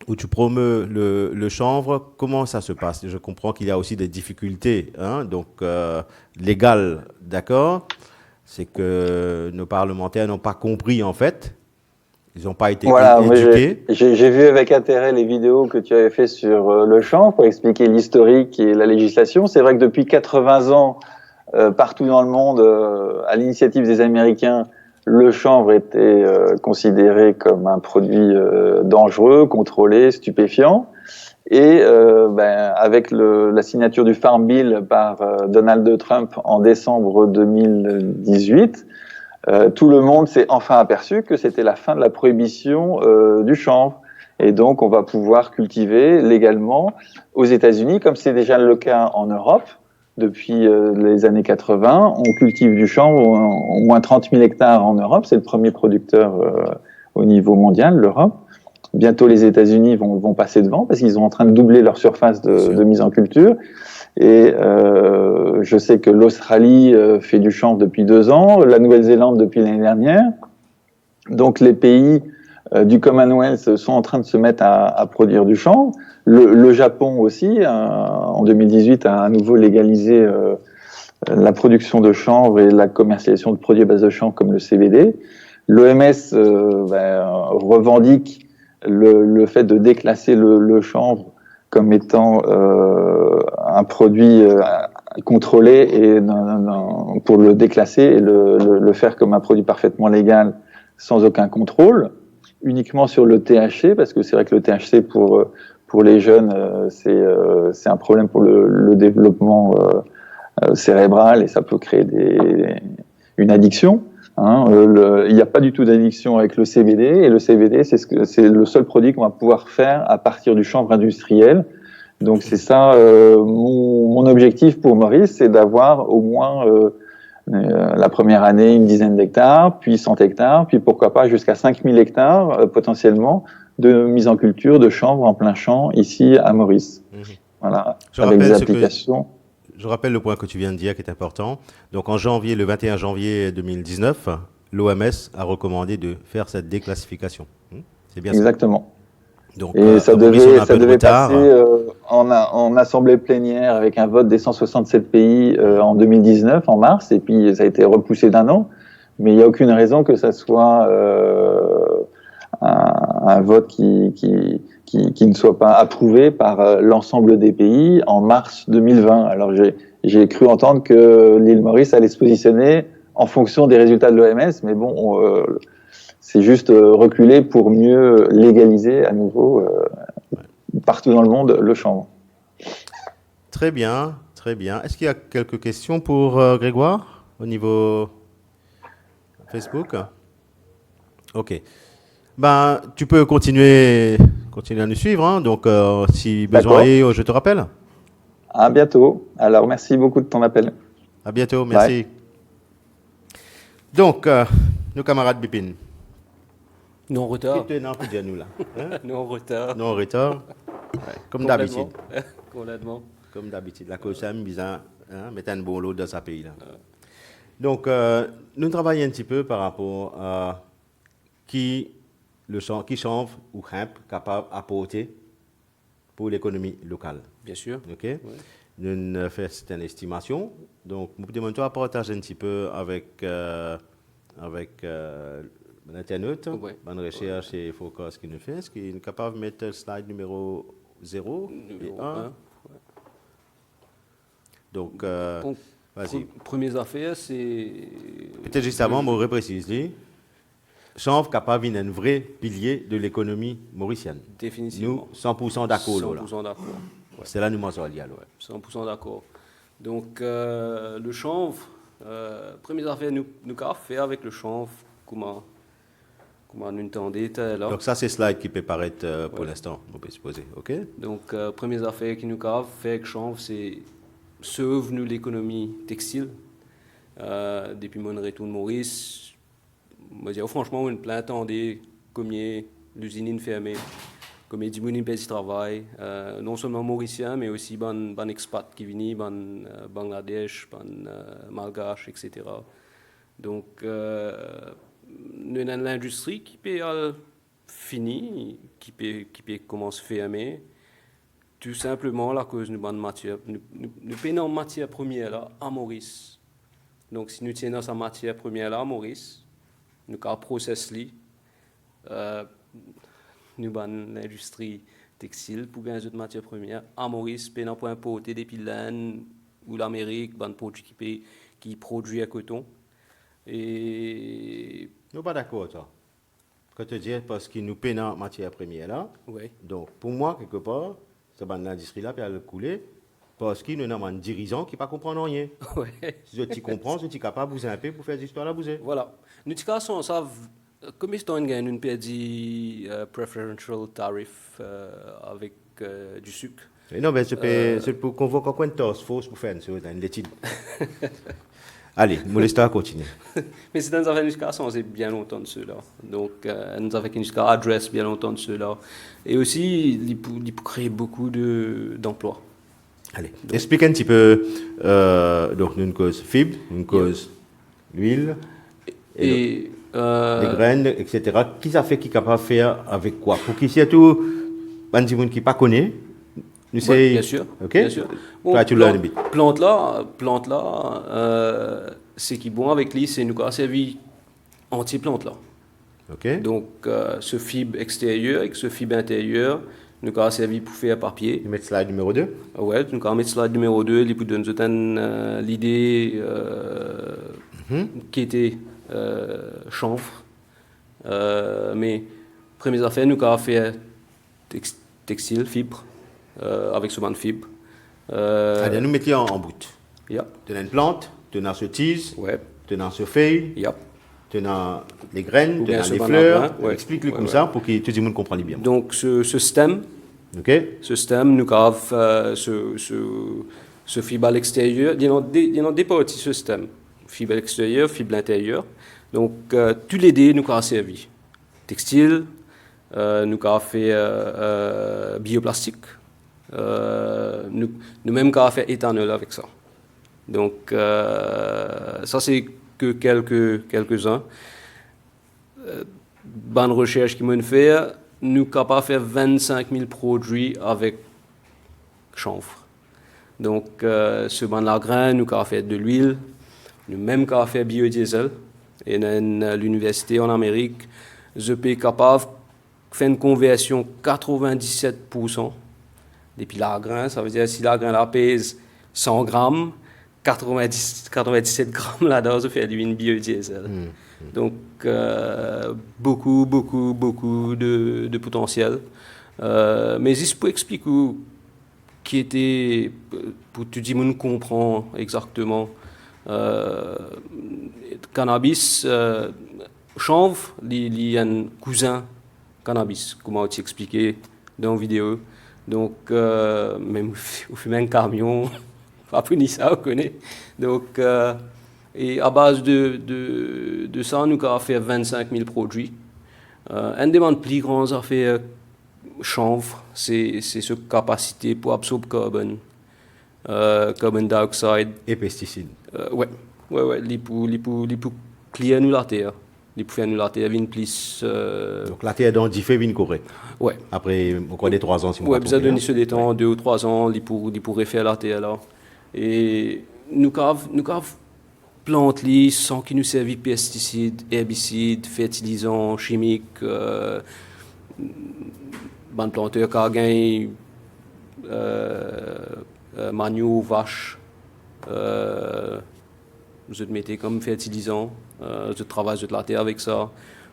où tu promeus le chanvre, comment ça se passe? Je comprends qu'il y a aussi des difficultés, donc légales, d'accord? C'est que nos parlementaires n'ont pas compris en fait. Ils n'ont pas été éduqués. J'ai vu avec intérêt les vidéos que tu avais fait sur le chanvre pour expliquer l'historique et la législation. C'est vrai que depuis 80 ans, partout dans le monde, à l'initiative des Américains, le chanvre était considéré comme un produit dangereux, contrôlé, stupéfiant. Et avec la signature du Farm Bill par Donald Trump en décembre 2018, tout le monde s'est enfin aperçu que c'était la fin de la prohibition du chanvre. Et donc, on va pouvoir cultiver légalement aux États-Unis, comme c'est déjà le cas en Europe. Depuis les années 80, on cultive du chanvre au moins 30 000 hectares en Europe. C'est le premier producteur au niveau mondial, l'Europe. Bientôt, les États-Unis vont passer devant parce qu'ils sont en train de doubler leur surface de mise en culture. Et je sais que l'Australie fait du chanvre depuis 2 ans, la Nouvelle-Zélande depuis l'année dernière. Donc, les pays du Commonwealth sont en train de se mettre à produire du chanvre. Le Japon aussi, en 2018, a à nouveau légalisé la production de chanvre et la commercialisation de produits à base de chanvre comme le CBD. L'OMS revendique le fait de déclasser le chanvre comme étant un produit contrôlé et pour le déclasser et le faire comme un produit parfaitement légal sans aucun contrôle, uniquement sur le THC, parce que c'est vrai que le THC pour les jeunes, c'est un problème pour le développement cérébral et ça peut créer une addiction. Il n'y a pas du tout d'addiction avec le CBD et le CBD, c'est le seul produit qu'on va pouvoir faire à partir du chanvre industriel. Donc c'est ça mon objectif pour Maurice, c'est d'avoir au moins la première année une dizaine d'hectares, puis 100 hectares, puis pourquoi pas jusqu'à 5000 hectares potentiellement de mise en culture de chanvre en plein champ ici à Maurice. Voilà, avec des applications. Je rappelle le point que tu viens de dire qui est important. Donc en janvier, le 21 janvier 2019, l'OMS a recommandé de faire cette déclassification. C'est bien ça. Exactement. Donc, et ça devait passer en assemblée plénière avec un vote des 167 pays en 2019, en mars, et puis ça a été repoussé d'1 an. Mais il n'y a aucune raison que ça soit un vote qui ne soit pas approuvé par l'ensemble des pays en mars 2020. Alors j'ai cru entendre que l'île Maurice allait se positionner en fonction des résultats de l'OMS, mais bon, c'est juste reculer pour mieux légaliser à nouveau partout dans le monde le chanvre. Très bien, très bien. Est-ce qu'il y a quelques questions pour Grégoire au niveau Facebook? Ok. Ben, tu peux continuer à nous suivre. Hein. Donc, si besoin est, je te rappelle. À bientôt. Alors, merci beaucoup de ton appel. À bientôt, merci. Bye. Donc, nos camarades Bipin. Nous en retard. Nous là. Hein? Nous en retard. Nous en retard. Ouais, comme d'habitude. Complètement. Comme d'habitude. La cause, c'est bizarre. Hein? Mettre un bon lot dans ce pays là. Donc, nous travaillons un petit peu par rapport à qui chanvre ou hemp capable d'apporter pour l'économie locale. Bien sûr. OK. Ouais. Nous faisons une estimation. Donc, nous demandons à partager un petit peu avec l'internet, une recherche et focus qui nous fait. Est-ce qu'il est capable de mettre le slide numéro 0 et 1? Ouais. Donc, vas-y. Première affaire, c'est... Peut-être juste avant, je vais repréciser. Chanvre capable d'un vrai pilier de l'économie mauricienne. Définitivement. Nous, 100% d'accord. 100% d'accord. Ouais. C'est là nous m'en sommes liés. 100% d'accord. Donc, le chanvre, première affaire, nous avons fait avec le chanvre, comment nous entendez là. Donc, ça, c'est slide qui peut paraître pour l'instant, on peut supposer. OK? Donc, première affaire qui nous avons fait avec le chanvre, c'est sauve nous l'économie textile. Depuis mon retour de Maurice, je dis, franchement, on plein attendait comme l'usine fermée, comme il y a du travail, non seulement mauricien, mais aussi ban expat qui viennent, ban Bangladesh, ban malgache, etc. Donc, nous avons l'industrie qui peut finir, qui peut commencer à fermer, tout simplement à cause de ban matière. Nous payons matière première là à Maurice. Donc, si nous tenons sa matière première là à Maurice, nous avons processé, nous avons l'industrie textile pour gagner d'autres matières premières. À Maurice, nous avons importé des l'Inde ou l'Amérique, des produits qui produisent à coton. Et... Nous pas d'accord, toi. Quand tu dis parce qu'ils nous payent en matière première là, oui. Donc pour moi, quelque part, c'est l'industrie là, puis elle a coulé. Parce qu'il y a un dirigeant qui ne comprend rien. Ouais. Si tu comprends, tu es capable de bouger un peu pour faire des histoires à bouger. Voilà. Nous, savons Comme ils ont une perdu preferential tariff avec du sucre. Et non, mais c'est pour convoquer encore une task force pour faire une étude. Allez, mon histoire continue. Mais c'est dans une éducation, c'est bien longtemps de cela. Donc, nous avons une éducation adresse bien longtemps de cela. Et aussi, il peut créer beaucoup d'emplois. Allez, explique un petit peu. Donc, une cause fibre, une cause l'huile, Et les graines, etc. Qui ça fait, qui est capable de faire avec quoi? Pour qui surtout, un petit monde qui ne pas connaît, nous ouais, bien sûr. Ok? Bien sûr. Bon, Toi, tu l'as un bit. Plante là, ce qui est bon avec lui, c'est nous a servi anti-plante là. Ok? Donc, ce fibre extérieur et ce fibre intérieur, nous a servi pour faire papier. Tu mets slide numéro 2. Ouais, nous avons mis slide numéro 2, il nous donne l'idée qui était chanvre. Mais, première affaire, nous avons fait textile, fibre, avec ce bande fibre. Allez, nous mettons en bout. Yeah. Tu as une plante, tu as ce tige, Ouais. tu as ce feuille, Yeah. tu as les graines, Ou tu bien as ce les banane fleurs. blanc, ouais. Explique-le Ouais, comme ouais. ça pour que tout le monde comprenne bien. Donc, ce stem, Ok? ce stem, nous avons ce fibre à l'extérieur. Il y en a des parties, ce stem. Fibre à l'extérieur, fibre à l'intérieur. Donc, tous les deux nous avons servi. Textile, nous avons fait bioplastique. Nous-mêmes avons fait éthanol avec ça. Donc, ça, c'est que quelques-uns. Bonne recherche qu'ils m'ont fait, nous sommes capables de faire 25 000 produits avec chanvre. Donc, ce ban la graine, nous avons fait de l'huile, nous même avons fait biodiesel. Et dans l'université en Amérique, je suis capable de faire une conversion 97%. Depuis la graine, ça veut dire si la graine la pèse 100 grammes, 97 grammes là-dedans, je fais du biodiesel. Donc, beaucoup de potentiel. Mais juste pour expliquer qui était, pour tout le monde comprend exactement, cannabis, chanvre, il y a un cousin cannabis, comment tu expliqué dans la vidéo. Donc, même au fumer un camion, pas pour ni ça, on connaît. Donc, et à base de ça, nous avons fait 25 000 produits. Un des plus grands affaires chanvre, c'est cette capacité pour absorber carbon dioxyde. Et pesticides. Ouais. Les pour clear nous la terre. Les pour faire nous la terre, vient plus. Donc la terre dans 10 fait vient correct. Ouais. Après, encore des 3 ans, si ouais, vous avez donné sur des temps, 2 ou 3 ans, ils pourraient faire la terre là. Et nous avons plantes sans qu'ils nous servent pesticides, herbicides, fertilisants, chimiques. Ban planteur qui a gagné manioc, vache. Je te mettais comme fertilisant. Je travaille de la terre avec ça.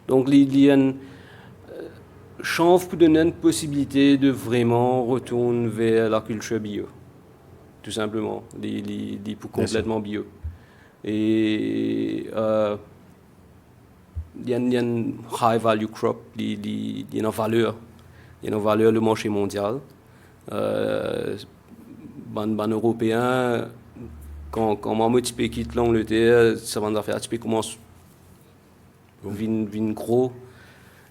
Donc, il y a une chance pour donner une possibilité de vraiment retourner vers la culture bio. Tout simplement. Pour complètement bio. Et il y a une high value crop, il y a une valeur. Il y a une valeur le marché mondial. Ban européen, quand moi je quitte l'Angleterre, ça va faire un petit peu comment vin gros.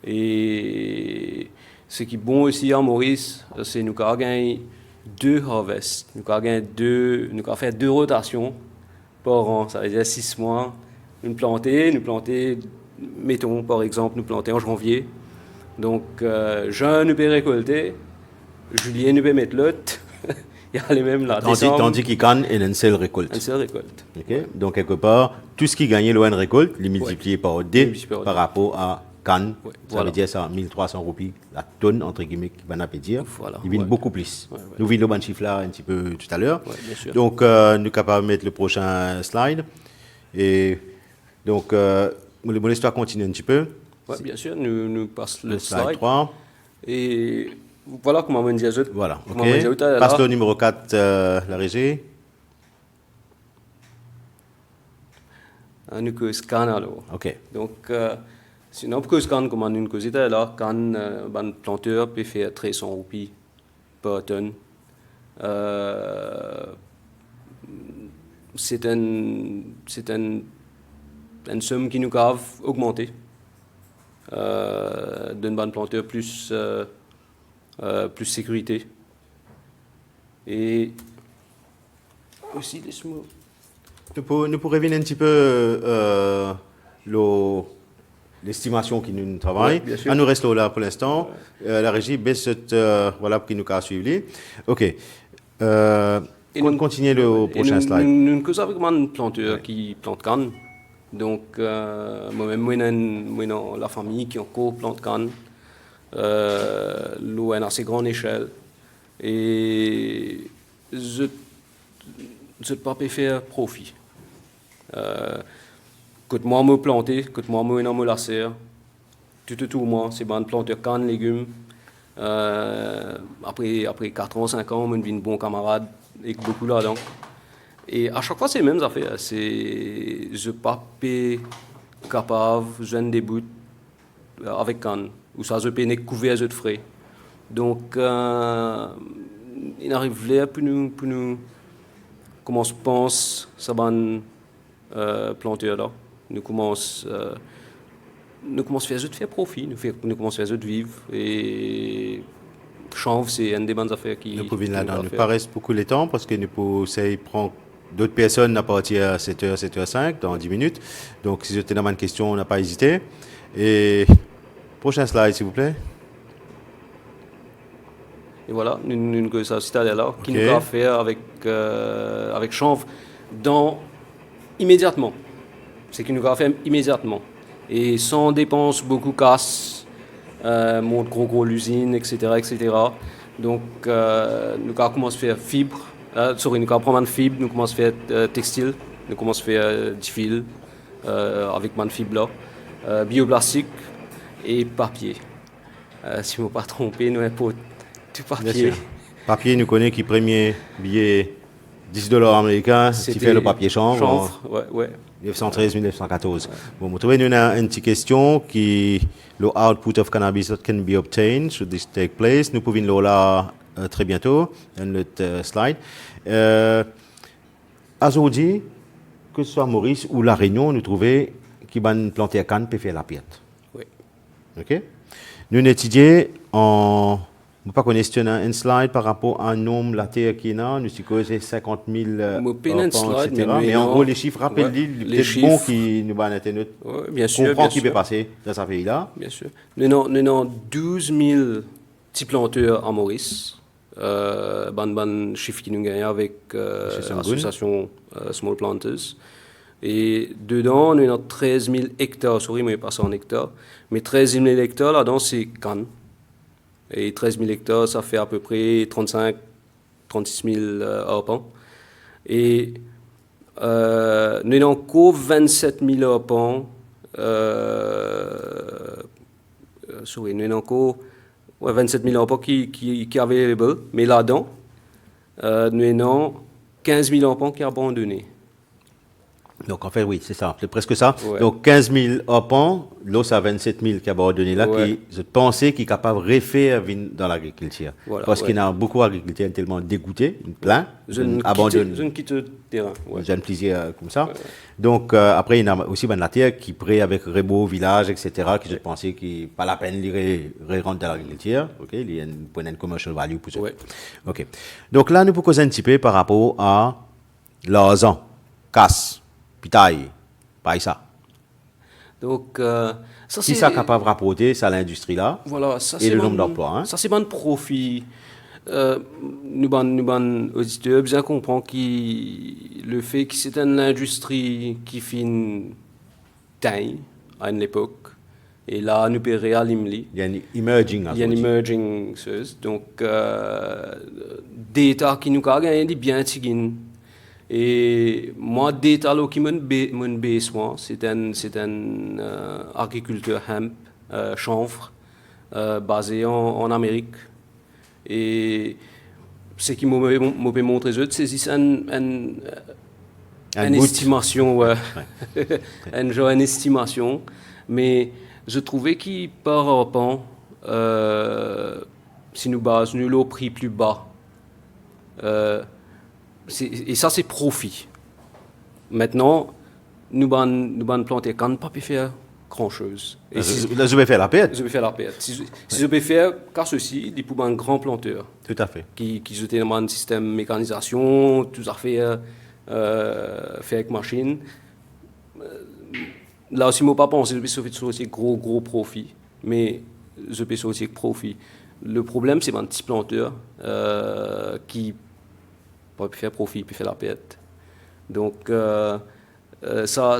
Et ce qui est bon aussi à Maurice, c'est nous avons gagné 2 harvests. Nous avons fait 2 rotations par an. Ça veut dire 6 mois. Nous planter, mettons par exemple, nous planter en janvier. Donc, juin, nous peut récolter, juillet, nous peut mettre l'autre. Il y a les mêmes là. Tandis qu'il gagne une seule récolte. Une seule récolte. Okay? Donc, quelque part, tout ce qui gagnait l'ON récolte, il multiplié par 2 par rapport à Cannes. Ouais, ça veut dire ça, 1300 roupies la tonne, entre guillemets, qui va n'a pas dire. Voilà, Il vient beaucoup plus. Ouais. Nous vîmes le chiffre là un petit peu tout à l'heure. Ouais, bien sûr. Donc, nous sommes capables de mettre le prochain slide. Et donc, mon histoire continue un petit peu. Oui, bien sûr, nous passons le Slide 3. Et voilà comment on dit à autres. Voilà, ok. Passe le numéro 4, la régie. Nous que scanner. Ok. Donc, Sinon, parce que comme une cause était là, quand un planteur peut faire 300 roupies par tonne, c'est une somme qui nous a augmenté d'un bon planteur plus sécurité. Et aussi, laisse-moi. Nous pourrions revenir un petit peu l'estimation qui nous travaille. Ouais, bien sûr. Nous restons là pour l'instant. La régie baisse voilà pour qui nous a suivi. OK. Continuez le prochain slide. Nous avons vraiment un planteur qui plante canne. Donc, moi-même, moi, dans la famille qui encore plante canne. L'eau est à assez grande échelle. Et je ne peux pas faire profit. Quand moi me planter, quand moi me dans la serre, tout moi, c'est bon planteur canne, légumes. Après 4 ans, 5 ans, on devient bon camarade avec beaucoup là-dedans. Et à chaque fois, c'est les mêmes affaires. Je ne pas capable, je viens des bouts avec canne, ou ça, je peux couvrir de frais. Donc, il arrive là pour nous, comment on pense, ça bon planteur là. Nous commençons à faire profit, nous commençons à faire vivre. Et chanvre, c'est une des bonnes affaires qui. Nous pouvons là-dedans. Nous paraissent beaucoup le temps parce que nous pouvons prendre d'autres personnes à partir à 7h, 7h05 dans 10 minutes. Donc, si vous avez une question, on n'a pas hésité. Et prochain slide, s'il vous plaît. Et voilà, une citadelle là, qui nous a fait avec chanvre immédiatement. C'est qu'il nous a fait immédiatement. Et sans dépenses, beaucoup casse, monte gros l'usine, etc. Donc, nous avons commencé à faire fibre. Nous avons prendre une fibre, nous commençons à faire textile, nous commençons à faire du fil avec une fibre là, bioplastique et papier. Si je ne me pas trompé, nous avons tout papier. Papier, nous connaissons qui premier billet $10 américains, qui fait le papier chanvre. Ouais. 1913-1914. Bon, vous trouvez une petite question qui le output of cannabis that can be obtained should this take place. Nous pouvons le là très bientôt dans notre slide. Aujourd'hui, que ce soit Maurice ou La Réunion, nous trouvons qui van planter à canne peut faire la piète. Oui. OK. Nous étudions en je ne sais pas qu'on a un slide par rapport à un nombre la terre qui est là, nous sommes 50 000 etc. Mais en gros, les chiffres, rappelez-les, les bons qui nous vont être bien sûr, comprend qui peut passer dans ce pays-là. Bien sûr. Nous avons 12 000 petits planteurs à Maurice. Bon chiffre qui nous gagne avec l'association Small Planters. Et dedans, nous avons 13 000 hectares, sorry, mais pas en hectares, mais 13 000 hectares là-dedans, c'est canne. Et 13 000 hectares, ça fait à peu près 36 000 arpents. Et nous avons encore 27 000 arpents. Nous avons encore 27 000 arpents qui avaient available. Mais là-dedans, nous avons 15 000 arpents qui sont abandonnés. Donc, en fait, oui, c'est ça, c'est presque ça. Ouais. Donc, 15 000 arpents, là, c'est 27 000 qui a abandonné là, qui, je pensais, qui est capable de refaire dans l'agriculture. Voilà, parce qu'il y a beaucoup d'agriculteurs tellement dégoûtés, plein, abandonnent. Je ne quitte le terrain. J'ai un plaisir comme ça. Donc, après, il y a aussi la terre qui prête avec Rebo, village, etc., qui je pensais qu'il n'est pas la peine de rentrer dans l'agriculture. OK, il y a une commercial value pour ça. OK. Donc, là, nous pouvons causer un petit peu par rapport à l'argent, casse. Pitaille, pas ça. Donc, ça c'est ça capable de rapporter ça à l'industrie là. Voilà, ça et le nombre d'emplois. Hein. Ça c'est bon profit. Nous auditeurs bien comprendre le fait que c'est une industrie qui fait une taille à une époque. Et là, nous payons réalimli. Il y a une emerging. Il y a une emerging chose. Donc, data qui nous a gagné bien tigin. Et moi, data qui me besoin, c'est un agriculteur hemp, chanvre, basé en Amérique. Et ce qui m'a montré, c'est une estimation, une estimation, mais Je trouvais qu'il par rapport, si nous basons le prix plus bas, et ça c'est profit. Maintenant, nous allons planter quand pas pu faire grand-chose. Et Là, je vais faire la paix. je vais faire la perte. Si je vais faire car ceci, il pour un grand planteur Tout à fait. qui jetait dans un système mécanisation, tout ça fait avec machine. Là aussi, mon papa, je peux sortir aussi gros profit, mais je peux sortir profit. Le problème, c'est un petit planteur qui peut faire profit, peut faire la perte. Donc, ça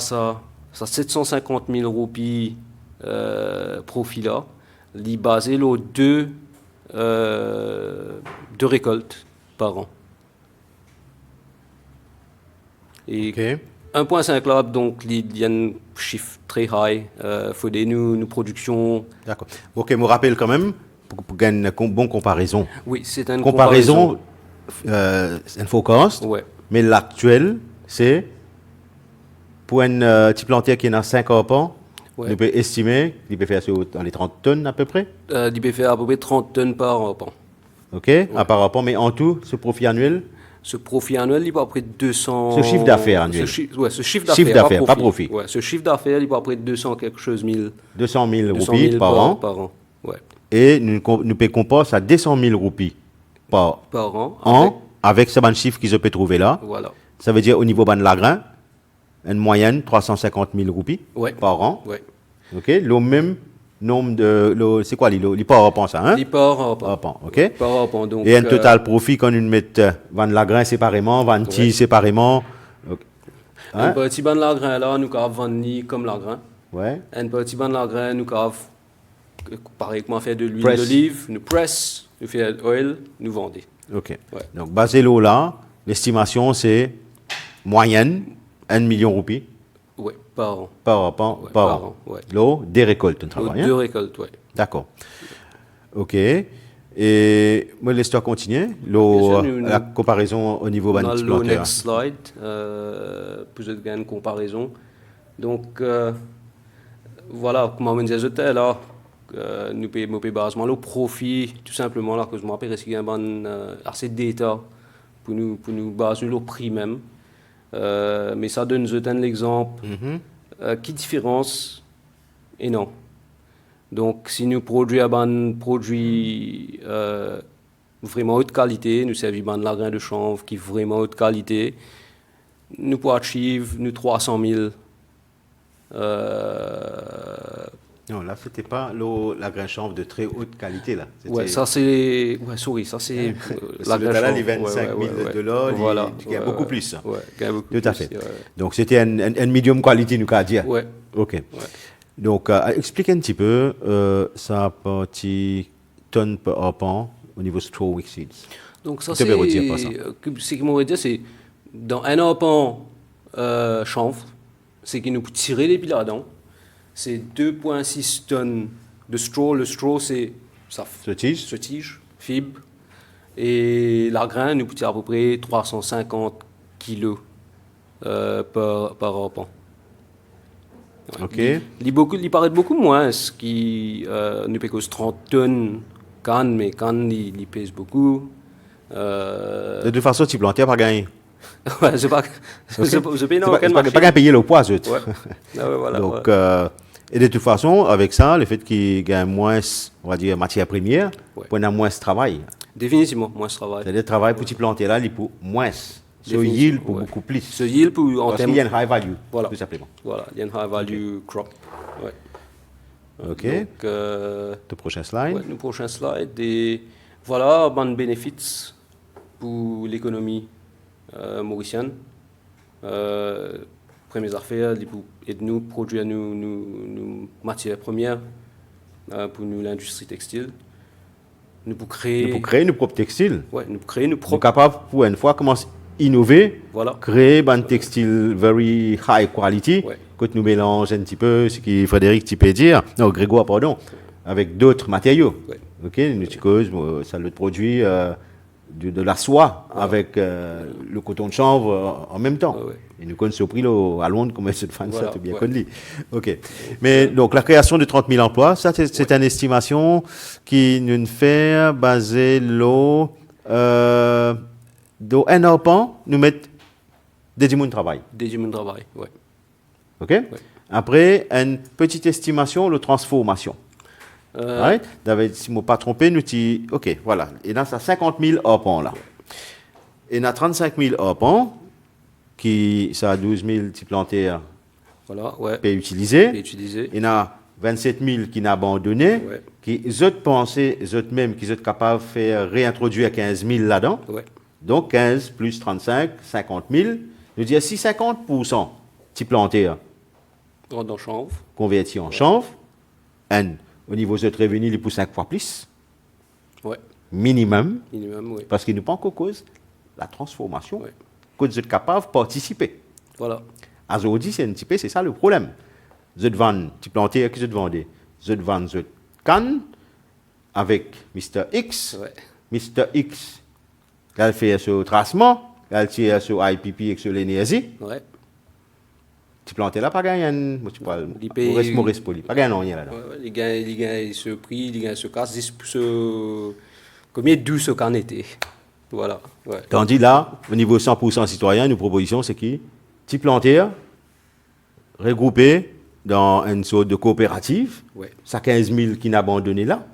750 000 roupies profit là, il est basé sur deux récoltes par an. Et OK. 1,5 là, donc il y a un chiffre très high. Faut des nous production. D'accord. OK, je me rappelle quand même, pour gagner une bonne comparaison. Oui, c'est une Comparaison, c'est un forecast, Ouais. mais l'actuel, c'est pour un petit plantier qui a 5 arpents, Ouais. on peut estimer qu'il peut faire dans les 30 tonnes à peu près. Il peut faire à peu près 30 tonnes par an. OK, par rapport, mais en tout, ce profit annuel, Ce profit annuel, il est à peu près 200. Ce chiffre d'affaires annuel. Ce chiffre Chiffre d'affaires, d'affaires, pas profit. Ouais, ce chiffre d'affaires, il est à peu près 200 quelque chose mille. 200 000 200 roupies 000 par an, Par an. Ouais. et nous payons compost à 200 000 roupies par Par an. an, avec ce bon chiffre qu'ils peuvent trouver là. Voilà. Ça veut dire au niveau ban de lagrin, une moyenne 350 000 roupies Ouais. par an. Ouais. OK, le même nombre de. C'est quoi, il part en ça, hein? Il part en Par an, OK? Par an. Donc, Et un total profit quand on met van lagrin séparément, van tis Ouais. séparément. OK. Un Hein? petit ban de lagrin là, nous avons vanille comme lagrin. Ouais. Un petit ban de lagrin, nous avons, pareil comment faire de l'huile Press. d'olive, nous presse, nous fait oil, nous vendons. OK. Ouais. Donc, basé là, l'estimation, c'est moyenne 1 million de roupies Ouais, par an. par an. Ouais, par par an. an, ouais. L'eau, des récoltes, on travaille. Deux Hein? récoltes, ouais. D'accord. OK. Et moi, laisse-toi continuer. sûr, nous- La comparaison au niveau On ban a petit le planteur. next slide, pour vous faire une comparaison. Donc, voilà, comme on disait, là, nous payons basement le profit, tout simplement, là, que je me rappelle, est-ce qu'il y a assez de data pour nous baser le prix même. Mais ça donne l'exemple. Qui différence et non. Donc, si nous produisons un produit vraiment haute qualité, nous servons de lagrin de chanvre qui est vraiment haute qualité, nous pouvons achieve nous 300 000. Non, là, c'était pas la grain chanvre de très haute qualité, là. Ouais, ça c'est. Ouais, sorry, ça c'est. La là, les 25 000 $, voilà, il y a beaucoup plus. Ça. Ouais, il y a beaucoup Tout à plus, fait. ouais. Donc, c'était un medium quality, nous, qu'à dire. Ouais. OK. Donc, explique un petit peu ça partie tonne par arpent au niveau straw wick seeds. Donc, ça Tu peux redire par ça. Ce qu'il m'aurait dit, c'est dans un arpent chanvre, c'est qu'il nous peut tirer les piles là-dedans. C'est 2,6 tonnes de straw. Le straw, c'est ça. Ce tige. Ce tige, fibre. Et la grain nous coûte à peu près 350 kilos par arpent. Ouais. OK. Il paraît beaucoup moins, ce qui nous pèse 30 tonnes canne, mais canne, il pèse beaucoup. De toute façon, tu plantes pas gagné. Ouais, je pas paye dans aucun marché. Pas gagné payer le poids, zut. Ouais. Ah ouais, voilà, Donc, ouais. et de toute façon, avec ça, le fait qu'il gagne moins, on va dire, matière première, Ouais. on a moins de travail. Définitivement, moins ce travail. C'est-à-dire, le travail pour tu planter là, il pour moins. Ce Définitivement, yield pour ouais. beaucoup plus. Ce yield pour en Parce termes. qu'il y a une high value, Voilà. tout simplement. Voilà, il y a une high value crop. Ouais. OK. Donc, Le prochain slide. ouais, le prochain slide. Et voilà, bon bénéfices pour l'économie mauricienne. Premières affaires, et de nous produire nos matières premières pour nous l'industrie textile. Nous pour créer. Nous pour créer nos propres textiles. Ouais, nous pour créer nos Nous propres. capables, pour une fois, commencer à innover, Voilà. créer un textile very high quality, Ouais. que nous mélangeons un petit peu, ce que Frédéric tu peux dire, non, Grégoire, pardon, avec d'autres matériaux. Ouais. OK, nous cause, ça le produit de la soie avec le coton de chanvre en même temps. Et nous connaissons surpris à Londres comment se fait ça, tout bien connu. OK. Mais donc, la création de 30 000 emplois, ça, c'est une estimation qui nous fait baser l'eau dans un arpent, nous mettre des de travail. Des de travail, oui. OK? Après, une petite estimation, la transformation. Right? David, si je ne me pas trompé, nous disons, OK, voilà. Et là, ça 50 000 arpents là. Et il y a 35 000 arpents qui, ça a 12 000 petits plantaires utilisés. Il y en a 27 000 qui n'ont abandonné, qui, eux pensent, eux-mêmes, qu'ils sont capables de faire réintroduire 15 000 là-dedans. Donc 15 plus 35, 50 000. Nous disons, si 50% petits plantaires convertis en chanvre, au niveau de notre revenu, il est pour 5 fois plus. Minimum. Parce qu'il n'y a pas encore cause la transformation. Que vous êtes capable de participer. Voilà. Aujourd'hui, c'est ça le problème. Vous êtes vendu, tu plantes, qui vous vendez. Vous êtes vendu, vous canne avec Mr. X. Mr. X, il fait ce tracement, il tire sur IPP et sur l'énergie. Tu plantes là, pas gagné. Tu parles. Maurice Poli. Pas gagné rien là-dedans. Il gagne ce prix, il gagne ce casse, combien de douce qu'en été. Voilà. Tandis là, au niveau 100% citoyen, nos propositions, c'est qui? Petits plantaires regroupés dans une sorte de coopérative, ça 15 000 qui n'a abandonné là,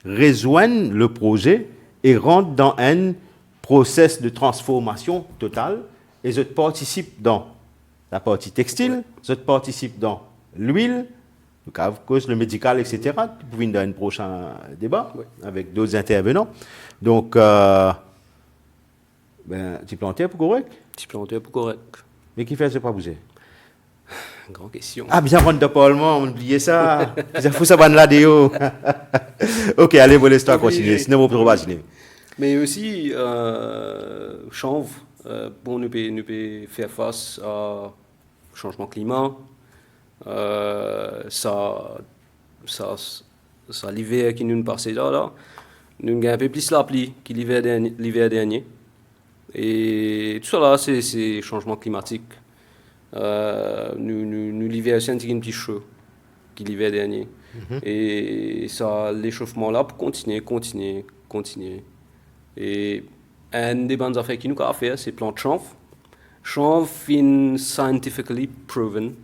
rejoignent le projet et rentrent dans un process de transformation totale et je participe dans la partie textile, je participe dans l'huile, le médical, etc. Vous pouvez dans un prochain débat avec d'autres intervenants. Donc, petit plantaire pour correct? Petit plantaire pour correct. Mais qui fait ce pas bouger? Grande question. Ah, bien, on Parlement, on oubliait ça. Ça fout ça, là, déo. OK, allez, vous laissez continuer. Sinon, vous pouvez continuer. Mais aussi, chanvre, bon, nous pouvons faire face au changement climat. Ça l'hiver qui nous passait là, nous avons un peu plus la pluie que l'hiver dernier. Et tout ça là, c'est changement climatique. Nous l'hiver c'est un petit chaud que l'hiver dernier. Et ça, l'échauffement là pour continuer. Et un des bonnes affaires qui nous a fait, c'est planter chanvre. Chanvre est scientifically proven.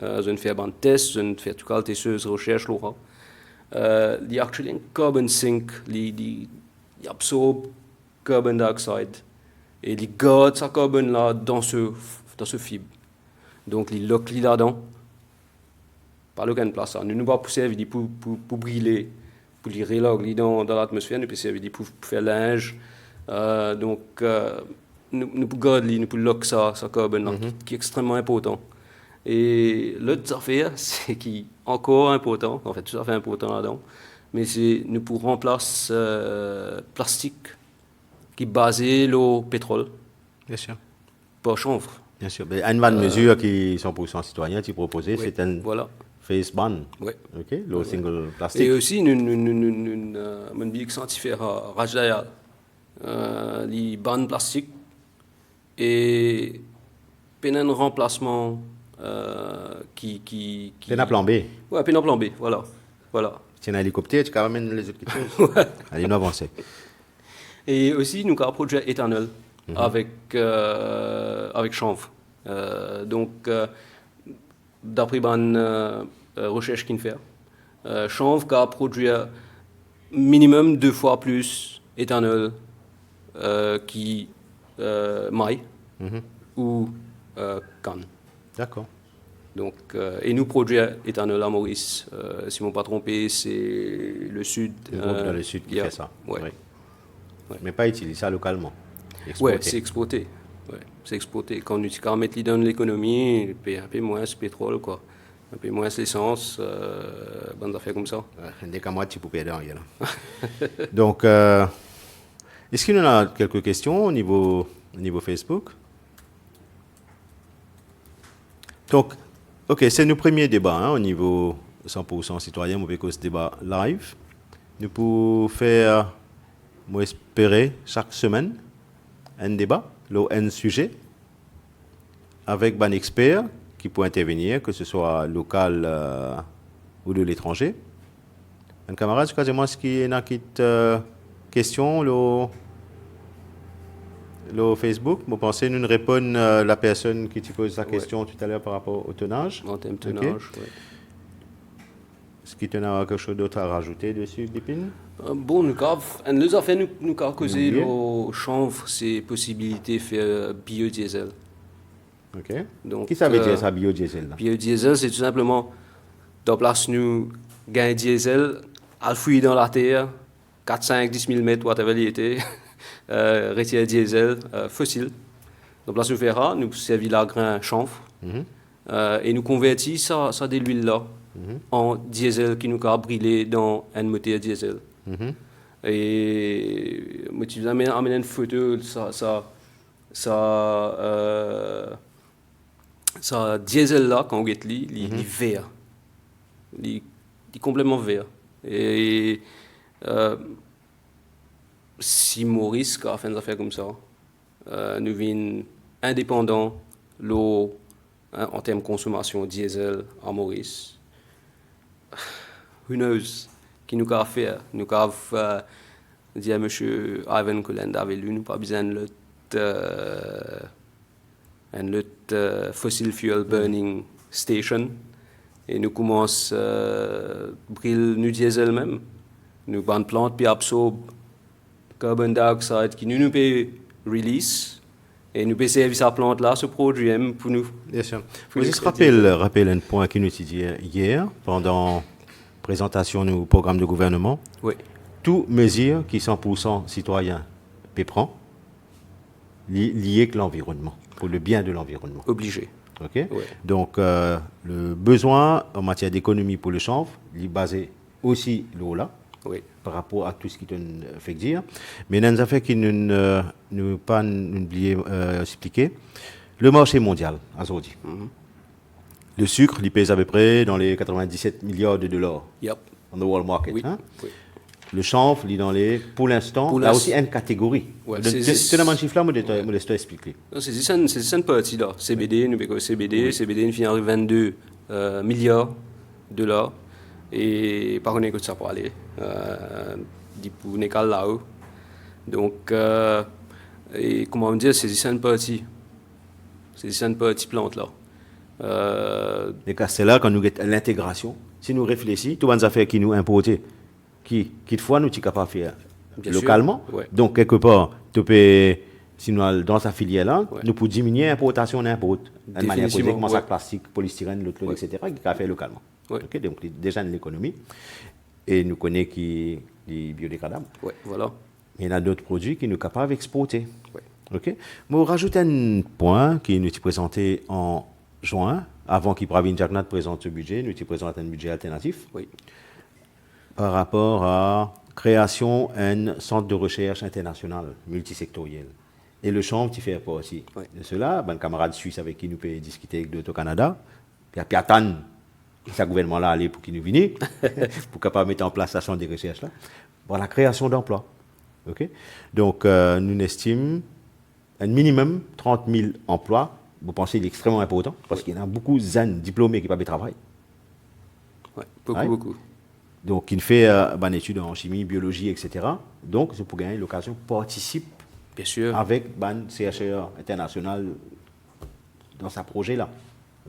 Je fais un test, je fais tout cas des recherches là. Il actually un carbon sink, il absorbe carbon dioxide et il garde ce carbone là dans ce fibre. Donc il lock là-dedans. Par aucune place. Nous ne pas pousser pour brûler, pour les reloguer dans l'atmosphère, nous pouvons pour faire linge. Donc nous pouvons garder, nous pouvons lock ça carbone là, qui est extrêmement important. Et l'autre affaire, c'est qui est encore important, en fait tout à fait important là-dedans, mais c'est nous pour remplacer plastique qui est basé sur le pétrole. Bien sûr. Pas chanvre. Bien sûr. Mais une mesure qui sont 100% citoyen, qui proposait, c'est un face ban. OK, le single plastique. Et aussi, nous big scientifique Rajayal, les ban plastique et un remplacement qui Pénal plan B. Ouais, pénal plan B, voilà. Tiens un hélicoptère, tu peux même les autres choses. Allez, nous avançons. Et aussi, nous avons produit éthanol avec chanvre. Donc, d'après une recherche qu'il fait, chanvre a produit minimum 2 fois plus éthanol qui maille ou canne. D'accord. Donc, et nous produisons éthanol à Maurice. Si je ne me pas trompé, c'est le sud. Le groupe dans le sud qui fait ça. Ouais. Mais pas utilisé ça localement. Oui, c'est exporté. Ouais, c'est exporté. Quand on utilise mettre dans l'économie, il paye un peu moins ce pétrole, quoi. Un peu moins l'essence, bonnes affaires comme ça. Dès qu'à moi, tu peux payer derrière. Donc, est-ce qu'il y en a quelques questions au niveau Facebook? Donc, OK, c'est notre premier débat au niveau 100% citoyen, on peut ce débat live. Nous pouvons faire moi espérer chaque semaine un débat, un sujet, avec un expert qui peut intervenir, que ce soit local ou de l'étranger. Un camarade, excusez-moi, ce qui est une question, le Facebook, vous pensez nous répondre la personne qui te pose la question tout à l'heure par rapport au tonnage? En termes de tonnage, oui. Est-ce qu'il y a quelque chose d'autre à rajouter dessus, Dipine? Bon, nous avons nous causé le chanvre, ces possibilités de faire biodiesel. Ok. Donc, Qui ça veut dire ça, biodiesel? Là? Biodiesel, c'est tout simplement, dans place nous gagnons diesel, à fouiller dans la terre, 4, 5, 10 000 mètres, whatever il était, retirer diesel fossile. Donc place nous fera, nous servir la grain chanvre, et nous convertir ça de l'huile là en diesel qui nous a brûlé dans un moteur diesel. Et moi tu amènes une photo ça diesel là quand on est il est vert, il est complètement vert. Et si Maurice a fait des affaires comme ça, nous sommes indépendants en termes de consommation diesel à Maurice. Who knows? Qui nous a fait? Nous avons dit à M. Ivan Cullen avec lui, nous pas besoin de fossil fuel burning station. Et nous commençons à brûler le diesel même. Nous avons une plante qui absorbe carbon dioxide qui nous peut release. Et nous pouvons servir cette plante-là, ce produit pour nous. Bien sûr. Vous rappelle un point qui nous a dit hier, pendant la présentation du programme de gouvernement. Oui. Toute mesure qui 100% citoyen peut prendre, liée avec l'environnement, pour le bien de l'environnement. Obligé. Okay? Oui. Donc, le besoin en matière d'économie pour le chanvre, il est basé aussi là. Oui. Par rapport à tout ce qui te fait dire. Mais dans les affaires qui ne pas oublier expliquer, le marché mondial, aujourd'hui. Le sucre, il pèse à peu près dans les 97 milliards de dollars. Yep. On the world market. Oui. Hein? Oui. Le chanvre, il est dans les, pour l'instant, là aussi une catégorie. Ouais, c'est un chiffre là, je laisse expliquer. C'est une partie là. CBD, nous payons CBD. CBD, nous finit 22 milliards de dollars. Et par contre, ça pour aller. Pour n'est qu'à là-haut. Donc, et comment on dit, c'est une partie. C'est une partie plante là. C'est là quand nous avons l'intégration. Si nous réfléchissons, toutes les affaires qui nous importent, qui fois nous sommes capables de faire localement. Ouais. Donc, quelque part, tu peux, si nous dans sa filière là, nous pouvons diminuer l'importation n'importe. De manière positive, comme sac plastique, polystyrène, l'autre, etc., qui a fait localement. Ouais. Okay? Donc, déjà de l'économie. Et nous connaissons qui est biodégradable. Oui, voilà. Il y en a d'autres produits qui nous sont capables d'exporter. Ouais. Okay? Mais on rajoute un point qui nous est présenté en juin, avant qu'il Pravin Jagnat présente ce budget, nous avons présenté un budget alternatif. Oui. Par rapport à création d'un centre de recherche international multisectoriel. Et le chanvre, tu fais pas aussi. Oui. De cela, un camarade suisse avec qui nous pouvons discuter avec d'autres au Canada, puis à Piatan, ce gouvernement-là aller pour qu'il nous vienne, pour capable mettre en place la centre de recherche là, pour la création d'emplois. Okay? Donc, nous estimons un minimum 30 000 emplois. Vous pensez qu'il est extrêmement important, parce qu'il y en a beaucoup de jeunes diplômés qui ne peuvent pas travailler. Oui, beaucoup. Donc, il fait une étude en chimie, biologie, etc. Donc, c'est pour gagner l'occasion, participe Bien sûr. avec un chercheur international dans ce projet-là.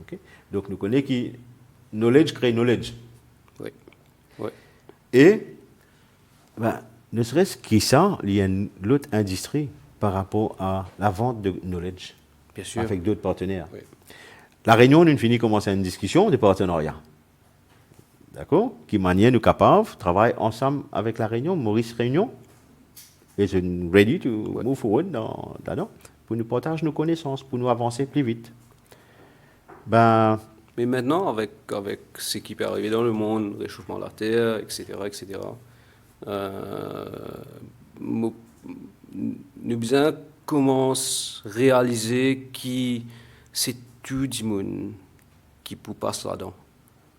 Okay? Donc, nous connaissons que knowledge crée knowledge. Oui. Oui. Et, ne serait-ce que ça, il y a l'autre industrie par rapport à la vente de knowledge. Bien sûr. Avec d'autres partenaires. Oui. La Réunion, nous finit commencer une discussion de partenariat. D'accord? Qui manière nous capables de travailler ensemble avec la Réunion, Maurice Réunion. Et je suis ready to move forward là-dedans pour nous partager nos connaissances, pour nous avancer plus vite. Mais maintenant, avec ce qui peut arriver dans le monde, réchauffement de la Terre, etc., nous besoin commence à réaliser que c'est tout le monde qui peut passer là-dedans.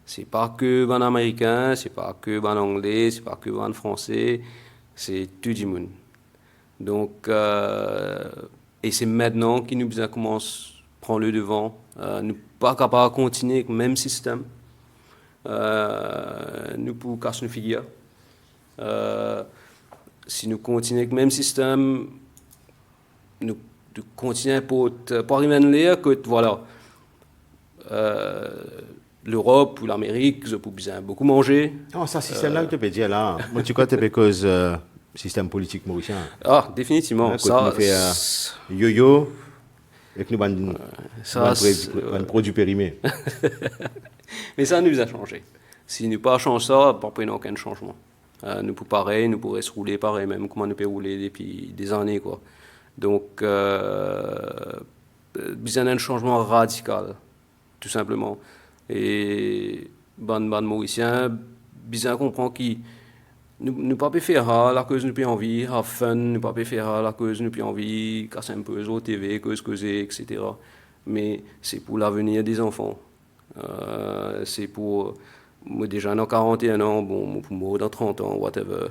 C'est pas que les Américains, c'est pas que les Anglais, c'est pas que les Français, c'est tout le monde. Donc, et c'est maintenant qu'il nous commence à prendre le devant. Nous pas capables de continuer avec le même système. Nous pouvons casser nos figures. Si nous continuons avec le même système, nous continuons pour arriver à l'air que voilà, l'Europe ou l'Amérique, ils ont besoin beaucoup manger. Oh, ça, système-là, je te peux dire là. Moi, tu crois que c'est cause système politique mauricien. Ah, définitivement. Quand Ça, nous fait yo-yo, et que nous avons un produit périmé. Mais ça nous a changé. Si nous pas changé ça, il n'y a aucun changement. Nous pouvons pareil, nous pourrions se rouler pareil, même comment nous pouvons rouler depuis des années, quoi. Donc, besoin d'un changement radical, tout simplement. Et ban mauricien, besoin comprendre qui nous pas faire à la cause nous pas envie, à fun, nous pas faire à la cause nous pas envie, casser un peu au TV, causer, etc. Mais c'est pour l'avenir des enfants. C'est pour moi déjà dans 41 ans, bon, pour moi dans 30 ans, whatever.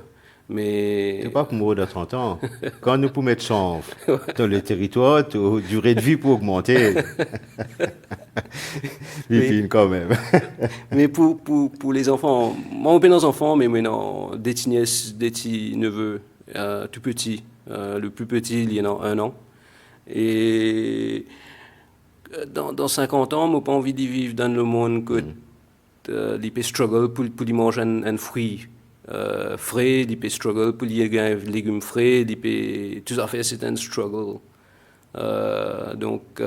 Mais C'est pas pour mourir dans 30 ans. Quand nous pouvons mettre chance dans le territoire, la durée de vie pour augmenter. Vipine quand même. Mais pour les enfants, moi on les enfants, mais maintenant des petits nièces, des petits neveux, tout petits. Le plus petit, il y en a 1 an. Et dans 50 ans, moi pas envie d'y vivre dans le monde que l'IP struggle pour y manger un fruit. Frais, il peut struggle pour les légumes frais, tout ça fait c'est un struggle. Donc,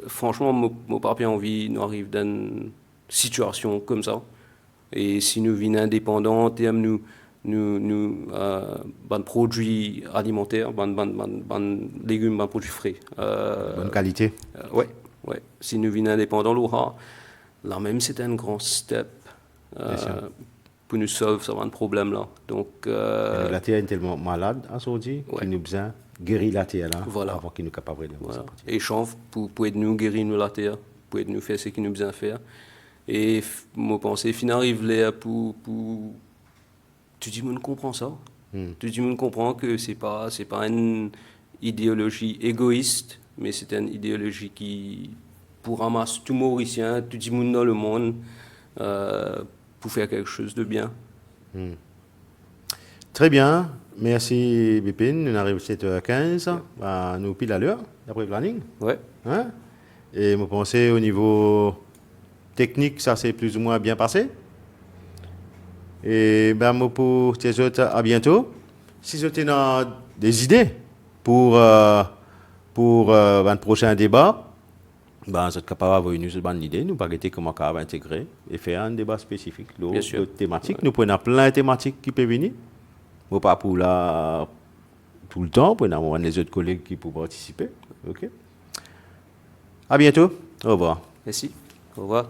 franchement, mon papa a envie nous arrive dans une situation comme ça. Et si nous vîmes indépendants, nous ban produits alimentaires, ban légumes, ban produits frais. Bonne qualité. Ouais. Si nous vîmes indépendants, là même c'est un grand step. Pour nous solver ce problème là. Donc la terre est tellement malade à Saudi qu'il nous besoin guérir la terre là voilà. avant qu'il nous capable de voilà. Et change pour aider nous guérir nous la terre, pour aider nous faire ce qu'il nous besoin faire. Et moi pensais fin arrive là pour tu dis on comprend ça. Tu dis on comprend que c'est pas une idéologie égoïste, mais c'est une idéologie qui pour ramasser tout Mauricien, tout le monde dans le monde pour faire quelque chose de bien. Très bien. Merci, Bipine. Nous arrivons à 7h15. Bah, nous pile à l'heure, d'après le planning. Ouais. Hein? Et vous pensez au niveau technique, ça s'est plus ou moins bien passé. Et ben, moi, pour tes autres, à bientôt. Si vous avez des idées pour un prochain débat, ben, vous êtes capable de nous donner une idée, nous arrêter comment on va intégrer et faire un débat spécifique. D'autres thématiques, nous prenons plein de thématiques qui peuvent venir. Moi, pas pour là tout le temps, pour avoir les autres collègues qui peuvent participer. OK. À bientôt. Au revoir. Merci. Au revoir.